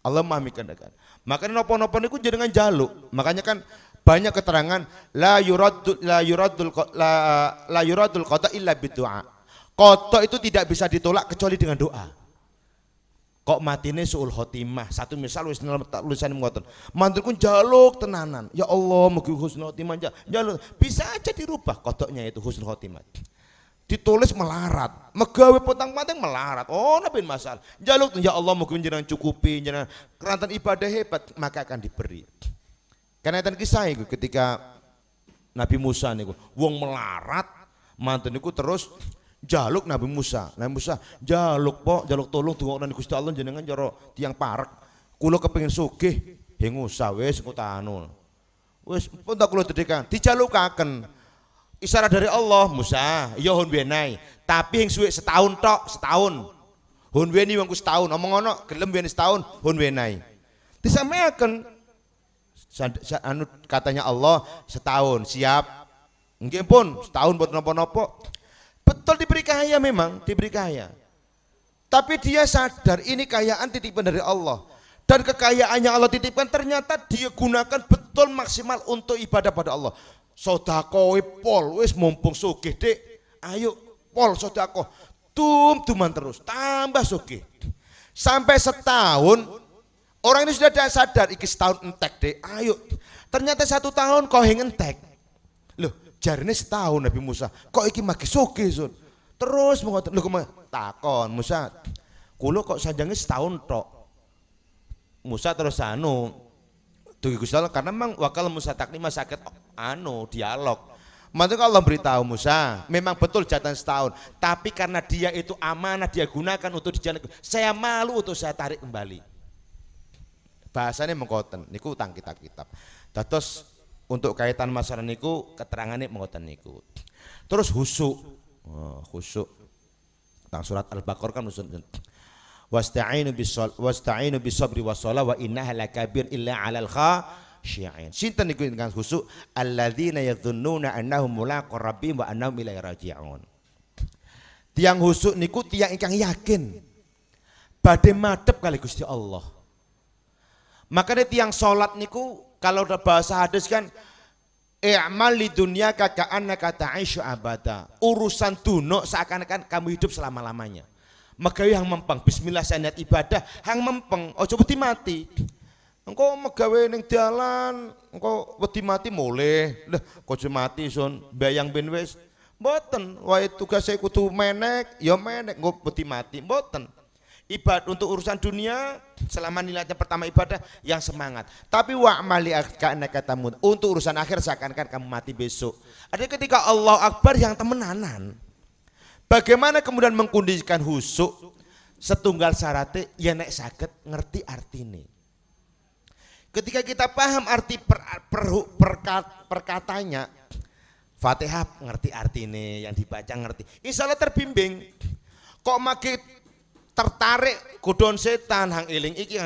Allah memahami kehendak. Makanya nopo-nopo niku jenengan jaluk. Makanya kan banyak keterangan la yuradul qada illa bidu'a. Qada itu tidak bisa ditolak kecuali dengan doa. Kok matine suul khotimah. Satu misal wis tulisan ngoten. Mantul jaluk tenanan. Ya Allah mugi husnul khotimah jaluk. Bisa aja dirubah qadanya itu husnul khotimah. Ditulis melarat, megawe potang-potang melarat. Oh, nabi masalah. Jaluk ya Allah mugi jenengan cukupi, jenengan kerantan ibadah hebat, maka akan diberi. Karena itu kisah itu ketika Nabi Musa niku wong melarat, manten niku terus jaluk Nabi Musa. Nabi Musa jaluk po, jaluk tolong dongokna Gusti Allah jenengan cara tiang parek. Kula kepengin sugih, he Musa wis engko anu. Wis pun tak kula dedekan, dijalukaken. Isyarat dari Allah, Musa, ya hun benai, tapi yang suwe setahun tok, setahun. Hun beni wangku setahun, omong ono, gelem beni setahun, hun benai. Disampaikan, anu katanya Allah setahun, siap. Nggih pun, setahun buat nopo-nopo. Betul diberi kaya memang, diberi kaya. Tapi dia sadar ini kayaan titipan dari Allah. Dan kekayaannya Allah titipkan ternyata dia gunakan betul maksimal untuk ibadah pada Allah. Sodako pol wis mumpung sugih Dik, ayo pol sodako tuman terus tambah sugih sampai setahun. Orang ini sudah sadar iki setahun entek Dik, ayo ternyata 1 tahun kok entek loh, jarine setahun Nabi Musa kok iki magi sugih sun terus mengoten lho takon Musa kula kok sanjange setahun tok. Musa terus anu Dugi Gusti Allah karena memang wakal Musa taklima sakit anu dialog. Maka Allah beritahu Musa, memang betul jatah setahun, tapi karena dia itu amanah dia gunakan untuk dijalankan, saya malu untuk saya tarik kembali. Bahasanya mengkoten, niku utang kitab-kitab. Terus untuk kaitan masalah niku keterangannya mengkoten niku. Terus khusyuk, tentang surat Al-Baqarah kan wasta'inu bisabri wassalah wa innaha lakabir illa 'alal khashi'in. Sinten niku dengan khusyuk alladzina yadhunnuna annahum mulaqu rabbihim wa annahum ilaihi raji'un. Tiang khusyuk niku tiang ingkang yakin badhe madhep kali Gusti Allah. Makanya tiang salat niku kalau udah bahasa hadis kan i'mal li dunyaka ka'annaka ta'ishu abada. Urusan dunia seakan-akan kamu hidup selama-lamanya. Megawe hang mempeng, bismillah saya niat ibadah, hang mempeng, ojo wedi mati. Engko megawe ning dalan, engko wedi mati mulih. Lah, ojo mati sun, bayang ben wis. Mboten, wae tugas saya kudu menek, ya menek, engko wedi mati, mboten. Ibadah untuk urusan dunia selama niatnya pertama ibadah yang semangat. Tapi wa'mali ka'annaka tamut, untuk urusan akhir seakan-akan kamu mati besok. Ada ketika Allah Akbar yang temenanan. Bagaimana kemudian mengkondisikan khusyuk setunggal syaratnya ya nek saged ngerti artine. Ketika kita paham arti perkatanya Fatihah ngerti artine, yang dibaca ngerti. Insya Allah terbimbing. Kok makin tertarik godon setan hang eling iki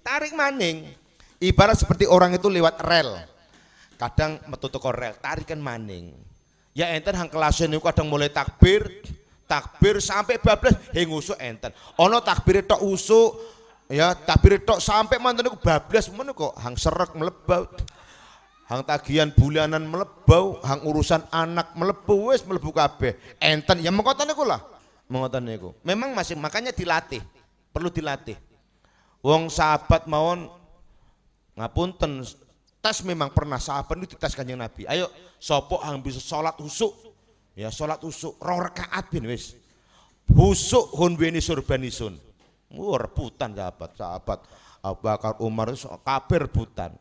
tarik maning. Ibarat seperti orang itu lewat rel. Kadang metu teko rel, tarikan maning. Ya enten hang kelasnya niku kadang mulai takbir sampai bablas ngusuk enten. Ono takbir tok usuk, ya takbir tok sampai manten niku bablas men kok hang serek melebau. Hang tagihan bulanan melebau, hang urusan anak melebu wis melebu kabeh. Enten ya mengkoten niku lah. Mengkoten niku. Memang masih makanya dilatih. Perlu dilatih. Wong sahabat mawon ngapunten tes memang pernah sahabat itu dites Kanjeng Nabi. Ayo sapa hang bisa salat husuk? Ya salat usuk 2 rakaat ben wis. Husuk hun weni surbanisun. Rebutan sahabat Abu Bakar Umar kabeh rebutan.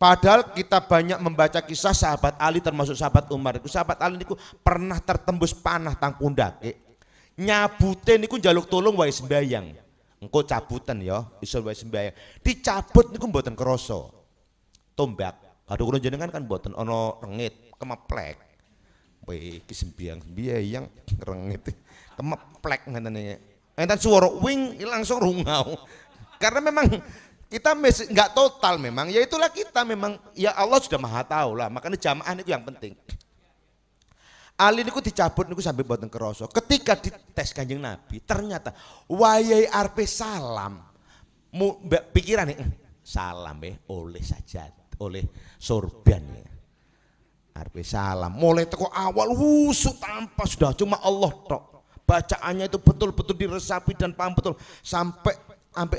Padahal kita banyak membaca kisah sahabat Ali termasuk sahabat Umar. Sahabat Ali niku pernah tertembus panah tang pundake. Nyabute niku njaluk tolong wae sembayang. Engko cabutan ya, iso wae sembayang. Dicabut niku mboten krasa. Tombak. Kadang kula jenengan kan mboten ana rengit, kemeplek. Iki sembayang rengit kemeplek ngene. Enten swara wing langsung rungau. Karena memang kita nggak total memang, ya itulah kita memang, ya Allah sudah maha tahu lah, makanya jamaah itu yang penting. Ali niku dicabut niku sampai boten kerasa. Ketika dites Kanjeng Nabi, ternyata wayai arpe salam, pikiran nih salam oleh saja oleh sorban ya. Arep salam mulai teko awal wusuk tanpa sudah cuma Allah tok. Bacaannya itu betul-betul diresapi dan paham betul sampai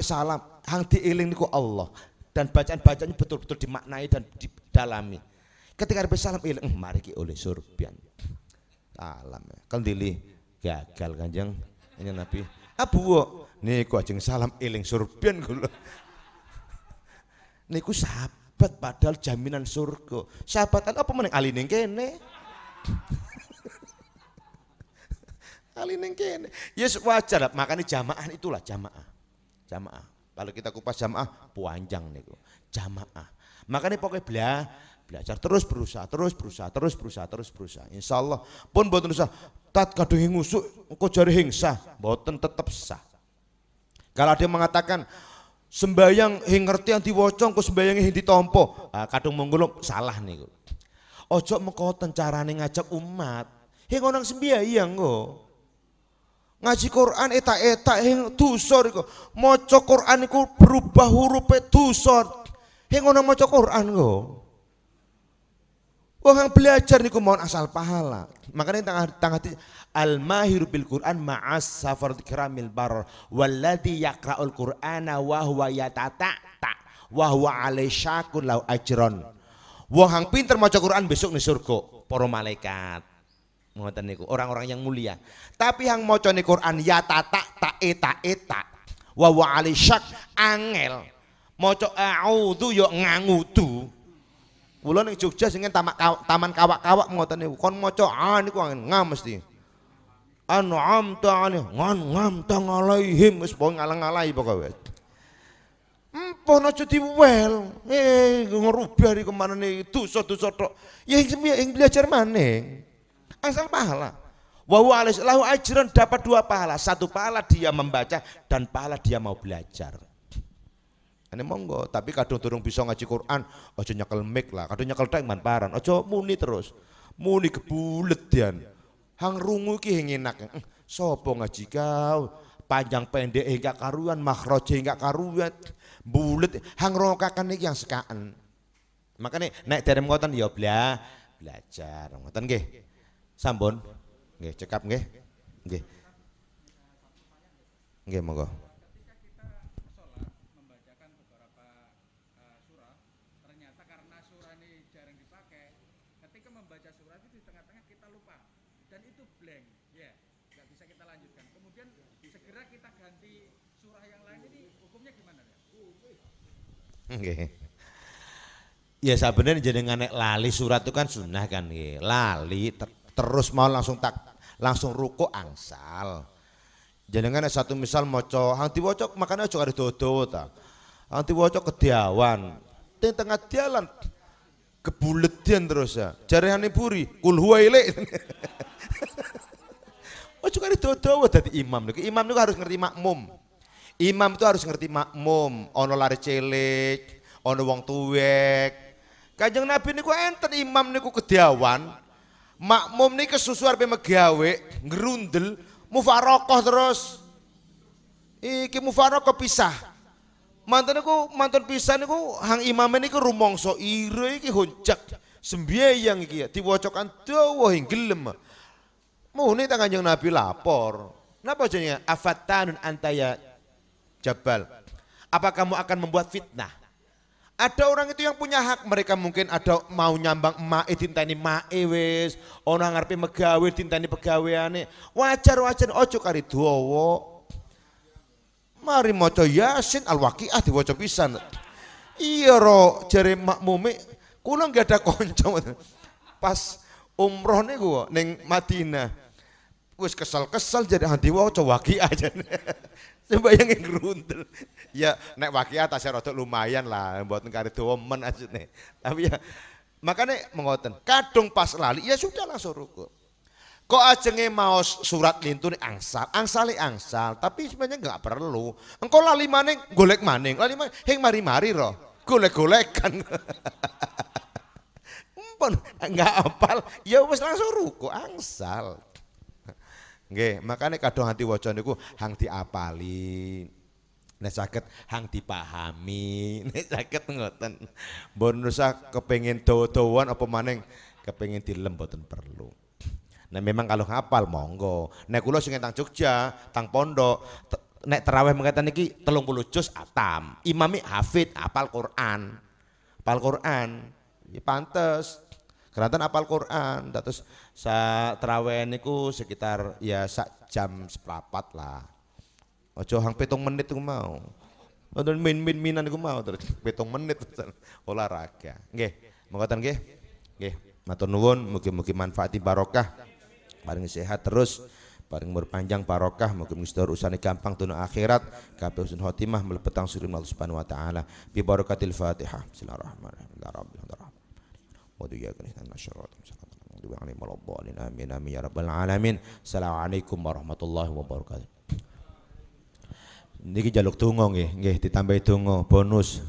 salam hang dieling niku Allah dan bacaan-bacaannya betul-betul dimaknai dan didalami. Ketika arep salam eling mari ki oleh sorban. Salam ya. Kendili gagal Kanjeng ini Nabi. Abu niku ajeng salam eling sorban kula. Niku sahabat padahal jaminan surga. Sahabatan apa meneng ali ning kene. Ali ning kene. Yes wajar makanya jamaah itulah jamaah. Jamaah. Kalau kita kupas jamaah panjang niku. Jamaah. Makanya pokoknya belajar terus berusaha. Insyaallah pun mboten usah tat kadung ngusuk kok jare hingsa, mboten tetep sah. Kalau ada yang mengatakan sembayang hing ngerti yang diwaca kok sembayang hing ditampa, kadung monggo salah niku. Ojo mengkoten carane ngajak umat. Hing onang sembayang kok. Ngaji Quran eta-eta hing dosa iku. Maca Quran iku berubah hurufe dosa. Hing onang maca Quran kok. Wong belajar niku mohon asal pahala. Makanya tang hati al-mahiru bil Quran ma'as safar kiramil bar walladzi yaqra'ul Qur'ana wa huwa yatata'ta wa huwa alai syakun lau ajron. Wong hang pinter maca Quran besok ning surga para malaikat. Ngoten niku orang-orang yang mulia. Tapi hang macane Quran yatata'ta eta wa huwa alai syak angel. Maca a'udzu yo ngangudu. Kula ning Jogja sing taman kawak-kawak ngoten niku. Kon maca niku ngam mesti. An'amta alaihim alaihim wis pokoke ngalang-alahi pokoke. Empon aja diwel. Ngerubah iki kemanane dosa-dosa tok. Ya yang belajar maning. Asal pahala. Wa huwa lahu ajran dapat 2 pahala. 1 pahala dia membaca dan pahala dia mau belajar. Ini monggo, tapi kadung durung bisa ngaji Quran, aja nyekel mic lah, kadung nyekel tek manparan, aja muni terus. Muni kebulet dian. Hang rungu ki hing enak. Sopo ngaji kau? Panjang pendek enggak karuan, makhraje enggak karuan. Bulet hang rokakan iki yang sekaan. Makanya nek derem ngoten ya belajar. Ngoten nggih. Sampun. Nggih, cekap nggih. Nggih. Nggih monggo. Okay. Ya sebenarnya jenengan nek lali surat itu kan sunnah kan nggih. Lali terus mau langsung ruku angsal. Jenengan satu misal maca hang diwaca makane aja karo dodo ta. Hang diwaca kediawan. Teng tengah dalan kebuledian terus ya. Jarehane puri kul huwa ilaik. Aja karo dodo dadi imam niku. Imam niku harus ngerti makmum. Imam itu harus ngerti makmum, ono lari cilik, ono wong tuwek. Kanjeng Nabi niku enten imam niku kediawan, makmum niku kesusu arepe megawe, ngerundel, mufarokoh terus. Iki mufarokoh pisah. Mantan pisah niku hang imam niku rumangsa ire iki honcak sembayang iki ya diwacakan dawa hing gelem. Mune ta Kanjeng Nabi lapor. Napa jenenge afattanun antaya Jabal, apa kamu akan membuat fitnah? Ada orang itu yang punya hak, mereka mungkin ada mau nyambang emak dinteni mae wis, ana ngarepe megawe dinteni pegaweane. Wajar ojo kari dawa. Mari maca Yasin Al-Waqiah diwaca pisan. Iya ro jare makmume kula nggak ada kanca. Pas umroh niku ning Madinah. Wis kesel-kesel jadi handi waca Waqiah aja. Sembayang yang gerundel. Ya nek Waqiah tasih rada lumayan lah, mboten kari dawa men ajene. Tapi ya makanya mengoten. Kadung pas lali ya sudah langsung ruku. Kok ajenge mau surat lintune angsal, tapi sebenarnya enggak perlu. Engko lali maning golek maning, lali maning hing mari-mari ro. Golek-golekan. Empun enggak apal, ya wis langsung ruku angsal. Nggih, makanya kadang hati waca niku hang diapali. Nek saged hang dipahami, nek saged ngoten. Mbon usah kepengin dawa-dawan apa maning kepengin dilem mboten perlu. Nah memang kalau hafal monggo. Nek kula sing tang Jogja, tang pondok, nek tarawih mengatakan iki 30 juz atam. Imami hafid hafal Quran. Hafal Quran. Ya pantes. Keranten hafal Quran. Terus sa tarawih niku sekitar ya sak jam seprapat lah. Ojo hang 7 menit ku mau. Mboten minan ku mau terus 7 menit olahraga. Nggih, monggo nggih. Nggih, matur nuwun mugi-mugi manfaati barokah. Paring sehat terus, paring umur panjang barokah, mugi-mugi sedaya urusane gampang dunya akhirat, kabeh husnul khotimah mlebet tang surga Allah Subhanahu wa taala. Bi barakatil Fatihah. Bismillahirrahmanirrahim. Amin amin ya rabbal alamin. Assalamualaikum warahmatullahi wabarakatuh. Niki jaluk donga nggih ditambahi donga bonus.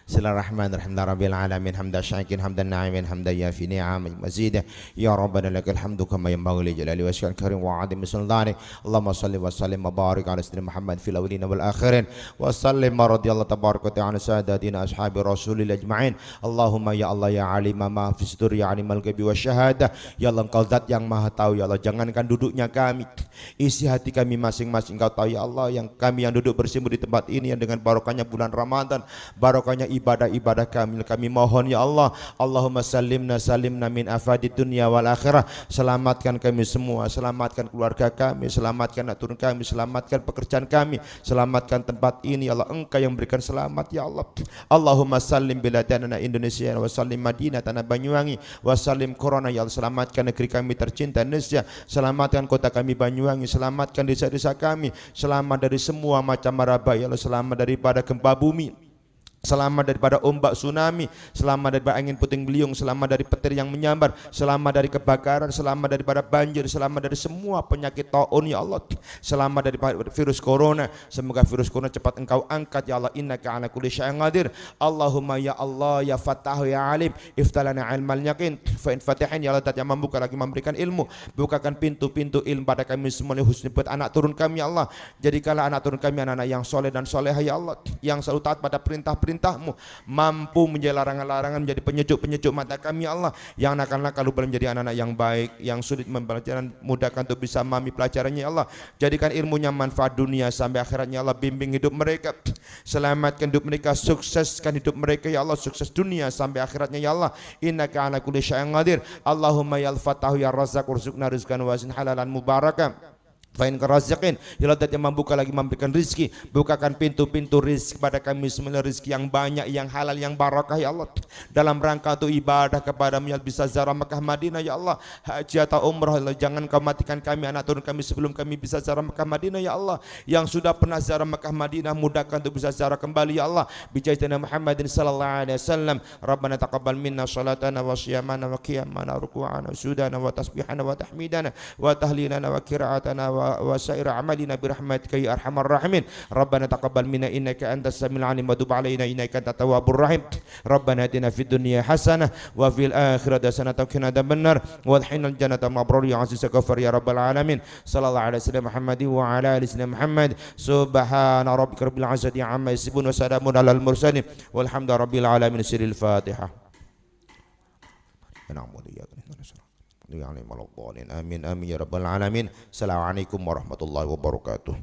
Bismillahirrahmanirrahim. Rabbil alamin hamdan syakirin hamdan na'imin hamdan yafi ni'am mazid ya rabbana lakal hamdu kama yanbaghi li jalali wajhikal karim wa 'azimi sultanik. Allahumma shalli wa sallim wa barik ala sayyidina Muhammad fil awwalin wal akhirin wa sallim radhiyallahu tabaraka wa ta'ala sadatina ashabi rasulil ajma'in. Allahumma ya Allah ya alim ma fi sudur ya alimul ghaibi wasyahadah. Ya Allah Engkau zat yang maha tahu ya Allah, jangankan duduknya kami, isi hati kami masing-masing Engkau tahu ya Allah. Yang kami yang duduk bersimpuh di tempat ini yang dengan barokahnya bulan Ramadan, barokahnya ibadah-ibadah kami mohon ya Allah. Allahumma salimna min afadid dunya wal akhirah. Selamatkan kami semua, selamatkan keluarga kami, selamatkan anak turun kami, selamatkan pekerjaan kami, selamatkan tempat ini ya Allah. Engkau yang berikan selamat ya Allah. Allahumma salim biladana Indonesia wa salim Madinah tanah Banyuwangi wa salim corona ya Allah. Selamatkan negeri kami tercinta Indonesia, selamatkan kota kami Banyuwangi, selamatkan desa-desa kami, selamat dari semua macam mara bahaya ya Allah, selamat daripada gempa bumi, selamat daripada ombak tsunami, selamat daripada angin puting beliung, selamat dari petir yang menyambar, selamat dari kebakaran, selamat daripada banjir, selamat dari semua penyakit taun ya Allah, selamat daripada virus corona. Semoga virus corona cepat Engkau angkat ya Allah. Innaka ala kulli syai'in qadir. Allahumma ya Allah ya Fattah ya Alim iftalana ilmal yaqin fa in fatihin ya Allah, yang membuka lagi memberikan ilmu, bukakan pintu-pintu ilmu pada kami semua, husni buat anak turun kami ya Allah. Jadikanlah anak turun kami anak-anak yang soleh dan solehah ya Allah, yang selalu taat pada perintah-perintah-Mu, mampu menjadi larangan-larangan, menjadi penyejuk-penyejuk mata kami ya Allah. Yang nakal-nakal kalau boleh menjadi anak-anak yang baik, yang sulit membelajaran, mudahkan untuk bisa memahami pelajarannya ya Allah. Jadikan ilmunya manfaat dunia sampai akhiratnya ya Allah. Bimbing hidup mereka, selamatkan hidup mereka, sukseskan hidup mereka ya Allah, sukses dunia sampai akhiratnya ya Allah. Innaka ala kulli syai'in qadir. Allahumma ya al-Fattah ya Razzaq urzuqna rizqan wasi'an halalan mubarakan. Fain kerazakin ya Allah, yang membuka lagi memberikan rizki, bukakan pintu-pintu rizki pada kami semua, rizki yang banyak, yang halal, yang barakah ya Allah, dalam rangka untuk ibadah kepada-Mu ya bisa ziarah Mekah Madinah ya Allah, haji atau umrah ya Allah. Jangan Kau matikan kami, anak turun kami sebelum kami bisa ziarah Mekah Madinah ya Allah. Yang sudah pernah ziarah Mekah Madinah mudahkan untuk bisa ziarah kembali ya Allah. Bijaitana Muhammadin sallallahu alaihi wasallam. Rabbana taqabbal minna salatana wa siyamana wa qiyamana ruku'ana wa sujudana wa tasbihana wa tahmidana wa tahlilana wa qira'atana wa sa'ir amalina birahmatika ya arhamar rahimin. Rabbana taqabbal minna innaka antas samiul alim wa tub alaina innaka antat tawwabur rahim. Rabbana atina fid dunya hasanah wa fil akhirati hasanah wa qina adzabannar wadkhilnal jannata ma'brur ya aziz ghafar ya rabbal alamin. Sallallahu alaihi wasallam Muhammadi wa ala ali sayyidina Muhammad. Subhana rabbika rabbil izzati amma yasifun wa salamun alal mursalin walhamdulillahi rabbil alamin. Siril Fatihah. Amin amin ya rabbal alamin. Assalamualaikum warahmatullahi wabarakatuh.